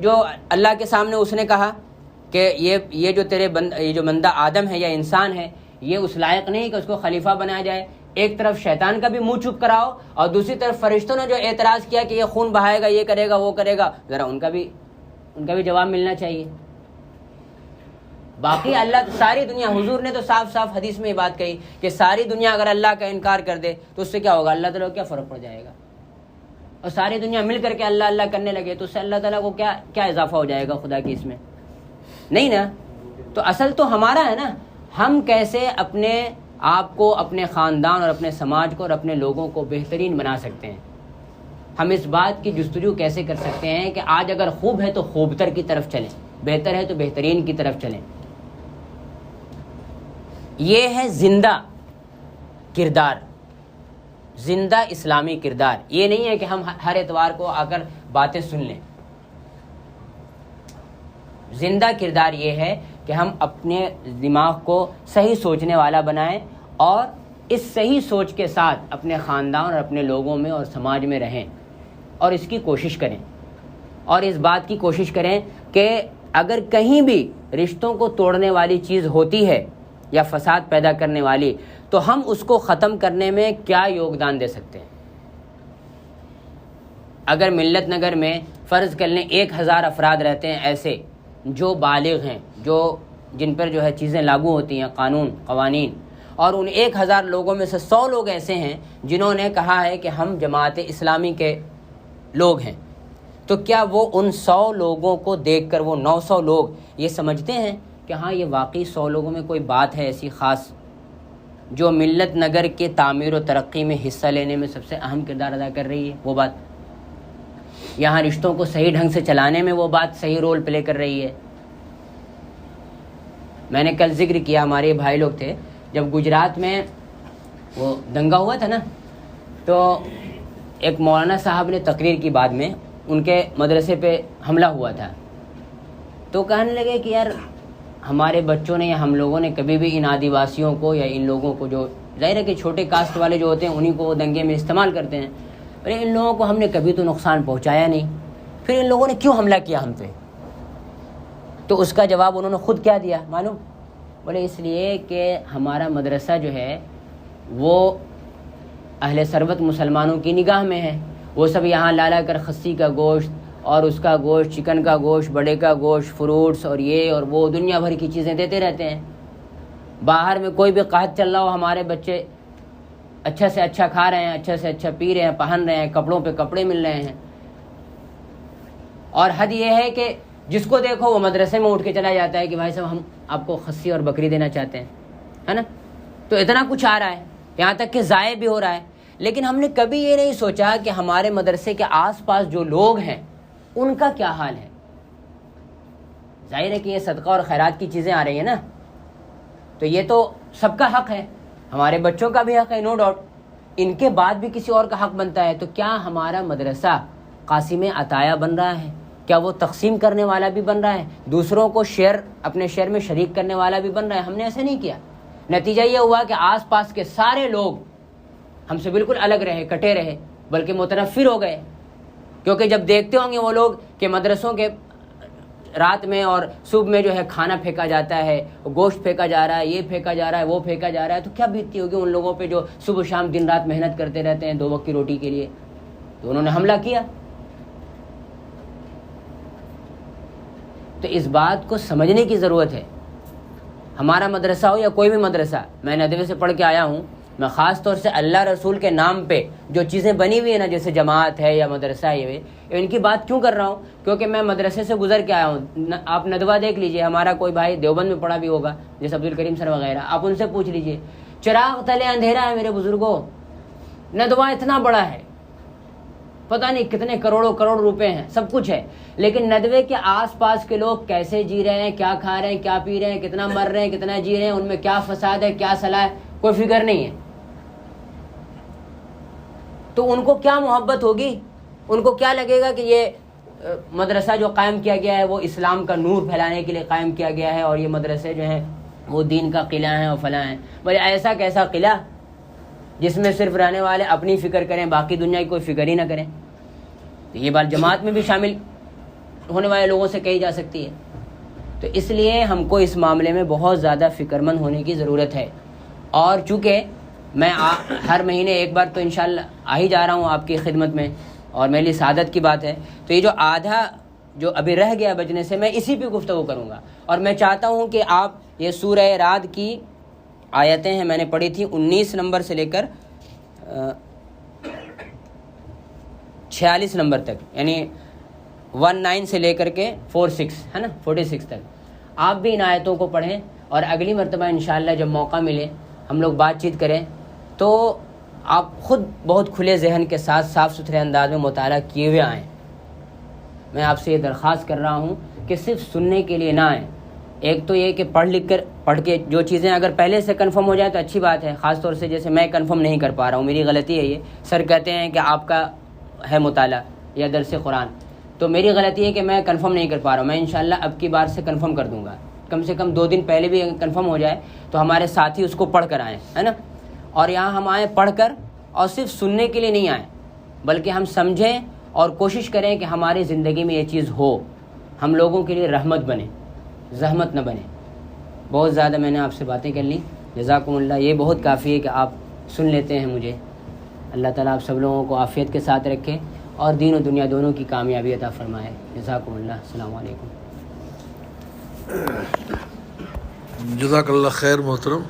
جو اللہ کے سامنے اس نے کہا کہ یہ جو بندہ آدم ہے یا انسان ہے یہ اس لائق نہیں کہ اس کو خلیفہ بنایا جائے. ایک طرف شیطان کا بھی منہ چپ کراؤ اور دوسری طرف فرشتوں نے جو اعتراض کیا کہ یہ خون بہائے گا، یہ کرے گا، وہ کرے گا، ذرا ان کا بھی جواب ملنا چاہیے. باقی اللہ ساری دنیا، حضور نے تو صاف صاف حدیث میں یہ بات کہی کہ ساری دنیا اگر اللہ کا انکار کر دے تو اس سے کیا ہوگا؟ اللہ تعالیٰ کو کیا فرق پڑ جائے گا؟ اور ساری دنیا مل کر کے اللہ اللہ کرنے لگے تو اس سے اللہ تعالیٰ کو کیا اضافہ ہو جائے گا خدا کی اس میں؟ نہیں نا. تو اصل تو ہمارا ہے نا، ہم کیسے اپنے آپ کو، اپنے خاندان اور اپنے سماج کو اور اپنے لوگوں کو بہترین بنا سکتے ہیں. ہم اس بات کی جستجو کیسے کر سکتے ہیں کہ آج اگر خوب ہے تو خوبتر کی طرف چلیں، بہتر ہے تو بہترین کی طرف چلیں. یہ ہے زندہ کردار، زندہ اسلامی کردار. یہ نہیں ہے کہ ہم ہر اتوار کو آ کر باتیں سن لیں. زندہ کردار یہ ہے کہ ہم اپنے دماغ کو صحیح سوچنے والا بنائیں اور اس صحیح سوچ کے ساتھ اپنے خاندان اور اپنے لوگوں میں اور سماج میں رہیں، اور اس کی کوشش کریں. اور اس بات کی کوشش کریں کہ اگر کہیں بھی رشتوں کو توڑنے والی چیز ہوتی ہے یا فساد پیدا کرنے والی، تو ہم اس کو ختم کرنے میں کیا یوگدان دے سکتے ہیں. اگر ملت نگر میں فرض کر لیں 1000 افراد رہتے ہیں ایسے جو بالغ ہیں، جن پر جو ہے چیزیں لاگو ہوتی ہیں، قوانین، اور ان 1000 لوگوں میں سے 100 لوگ ایسے ہیں جنہوں نے کہا ہے کہ ہم جماعت اسلامی کے لوگ ہیں، تو کیا وہ ان 100 لوگوں کو دیکھ کر وہ 900 لوگ یہ سمجھتے ہیں کہ ہاں یہ واقعی 100 لوگوں میں کوئی بات ہے ایسی خاص جو ملت نگر کے تعمیر و ترقی میں حصہ لینے میں سب سے اہم کردار ادا کر رہی ہے؟ وہ بات یہاں رشتوں کو صحیح ڈھنگ سے چلانے میں وہ بات صحیح رول پلے کر رہی ہے. میں نے کل ذکر کیا، ہمارے بھائی لوگ تھے جب گجرات میں وہ دنگا ہوا تھا نا، تو ایک مولانا صاحب نے تقریر کی بعد میں ان کے مدرسے پہ حملہ ہوا تھا، تو کہنے لگے کہ یار ہمارے بچوں نے یا ہم لوگوں نے کبھی بھی ان آدیواسیوں کو یا ان لوگوں کو، جو ظاہر ہے کہ چھوٹے کاسٹ والے جو ہوتے ہیں انہیں کو وہ دنگے میں استعمال کرتے ہیں، ارے ان لوگوں کو ہم نے کبھی تو نقصان پہنچایا نہیں، پھر ان لوگوں نے کیوں حملہ کیا ہم پہ؟ تو اس کا جواب انہوں نے خود کیا دیا معلوم؟ بولے اس لیے کہ ہمارا مدرسہ جو ہے وہ اہل ثروت مسلمانوں کی نگاہ میں ہے، وہ سب یہاں لالا کر خسی کا گوشت اور اس کا گوشت، چکن کا گوشت، بڑے کا گوشت، فروٹس اور یہ اور وہ دنیا بھر کی چیزیں دیتے رہتے ہیں. باہر میں کوئی بھی قحط چل رہا ہو، ہمارے بچے اچھا سے اچھا کھا رہے ہیں، اچھا سے اچھا پی رہے ہیں، پہن رہے ہیں، کپڑوں پہ کپڑے مل رہے ہیں. اور حد یہ ہے کہ جس کو دیکھو وہ مدرسے میں اٹھ کے چلا جاتا ہے کہ بھائی صاحب ہم آپ کو خسی اور بکری دینا چاہتے ہیں، ہے نا. تو اتنا کچھ آ رہا ہے، یہاں تک کہ ضائع بھی ہو رہا ہے. لیکن ہم نے کبھی یہ نہیں سوچا کہ ہمارے مدرسے کے آس پاس جو لوگ ہیں ان کا کیا حال ہے. ظاہر ہے کہ یہ صدقہ اور خیرات کی چیزیں آ رہی ہیں نا، تو یہ تو سب کا حق ہے، ہمارے بچوں کا بھی حق ہے، نو ڈاؤٹ. ان کے بعد بھی کسی اور کا حق بنتا ہے. تو کیا ہمارا مدرسہ قاسم عطایہ بن رہا ہے؟ کیا وہ تقسیم کرنے والا بھی بن رہا ہے؟ دوسروں کو اپنے شیئر میں شریک کرنے والا بھی بن رہا ہے؟ ہم نے ایسے نہیں کیا. نتیجہ یہ ہوا کہ آس پاس کے سارے لوگ ہم سے بالکل الگ رہے، کٹے رہے، بلکہ متنفر ہو گئے. کیونکہ جب دیکھتے ہوں گے وہ لوگ کہ مدرسوں کے رات میں اور صبح میں جو ہے کھانا پھینکا جاتا ہے، گوشت پھینکا جا رہا ہے، یہ پھینکا جا رہا ہے، وہ پھینکا جا رہا ہے، تو کیا بیتتی ہوگی ان لوگوں پہ جو صبح شام دن رات محنت کرتے رہتے ہیں 2 وقت کی روٹی کے لیے. تو انہوں نے حملہ کیا. تو اس بات کو سمجھنے کی ضرورت ہے. ہمارا مدرسہ ہو یا کوئی بھی مدرسہ، میں ندوے سے پڑھ کے آیا ہوں، میں خاص طور سے اللہ رسول کے نام پہ جو چیزیں بنی ہوئی ہیں نا، جیسے جماعت ہے یا مدرسہ ہے، ان کی بات کیوں کر رہا ہوں؟ کیونکہ میں مدرسے سے گزر کے آیا ہوں. آپ ندوہ دیکھ لیجئے، ہمارا کوئی بھائی دیوبند میں پڑھا بھی ہوگا جیسے عبدالکریم سر وغیرہ، آپ ان سے پوچھ لیجئے. چراغ تلے اندھیرا ہے میرے بزرگوں. ندوہ اتنا بڑا ہے، پتہ نہیں کتنے کروڑ روپے ہیں، سب کچھ ہے، لیکن ندوے کے آس پاس کے لوگ کیسے جی رہے ہیں، کیا کھا رہے ہیں، کیا پی رہے ہیں، کتنا مر رہے ہیں، کتنا جی رہے ہیں، ان میں کیا فساد ہے، کیا صلاح ہے، کوئی فکر نہیں ہے. تو ان کو کیا محبت ہوگی؟ ان کو کیا لگے گا کہ یہ مدرسہ جو قائم کیا گیا ہے وہ اسلام کا نور پھیلانے کے لیے قائم کیا گیا ہے، اور یہ مدرسے جو ہیں وہ دین کا قلعہ ہیں اور فلاں ہیں. بولے ایسا کیسا قلعہ جس میں صرف رہنے والے اپنی فکر کریں، باقی دنیا کی کوئی فکر ہی نہ کریں؟ تو یہ بات جماعت میں بھی شامل ہونے والے لوگوں سے کہی جا سکتی ہے. تو اس لیے ہم کو اس معاملے میں بہت زیادہ فکر مند ہونے کی ضرورت ہے. اور چونکہ میں ہر مہینے ایک بار تو انشاءاللہ آ ہی جا رہا ہوں آپ کی خدمت میں، اور میری سعادت کی بات ہے، تو یہ جو آدھا جو ابھی رہ گیا بچنے سے، میں اسی پہ گفتگو کروں گا. اور میں چاہتا ہوں کہ آپ یہ سورہ رعد کی آیتیں ہیں، میں نے پڑھی تھی 19 نمبر سے لے کر 46 نمبر تک، یعنی 19 سے لے کر کے 46 ہے نا 46 تک آپ بھی ان آیتوں کو پڑھیں، اور اگلی مرتبہ انشاءاللہ جب موقع ملے ہم لوگ بات چیت کریں تو آپ خود بہت کھلے ذہن کے ساتھ صاف ستھرے انداز میں مطالعہ کیے ہوئے آئیں۔ میں آپ سے یہ درخواست کر رہا ہوں کہ صرف سننے کے لیے نہ آئیں۔ ایک تو یہ کہ پڑھ کے جو چیزیں اگر پہلے سے کنفرم ہو جائیں تو اچھی بات ہے، خاص طور سے جیسے میں کنفرم نہیں کر پا رہا ہوں، میری غلطی ہے یہ، سر کہتے ہیں کہ آپ کا ہے مطالعہ یا درس قرآن، تو میری غلطی ہے کہ میں کنفرم نہیں کر پا رہا ہوں۔ میں انشاءاللہ اب کی بار سے کنفرم کر دوں گا، کم سے کم 2 دن پہلے بھی کنفرم ہو جائے تو ہمارے ساتھی اس کو پڑھ کر آئیں، ہے نا۔ اور یہاں ہم آئیں پڑھ کر، اور صرف سننے کے لیے نہیں آئیں بلکہ ہم سمجھیں اور کوشش کریں کہ ہماری زندگی میں یہ چیز ہو، ہم لوگوں کے لیے رحمت بنے، زحمت نہ بنے۔ بہت زیادہ میں نے آپ سے باتیں کر لی، جزاکم اللہ، یہ بہت کافی ہے کہ آپ سن لیتے ہیں مجھے۔ اللہ تعالیٰ آپ سب لوگوں کو عافیت کے ساتھ رکھے اور دین و دنیا دونوں کی کامیابی عطا فرمائے۔ جزاکم اللہ، السلام علیکم۔ جزاک اللہ خیر محترم۔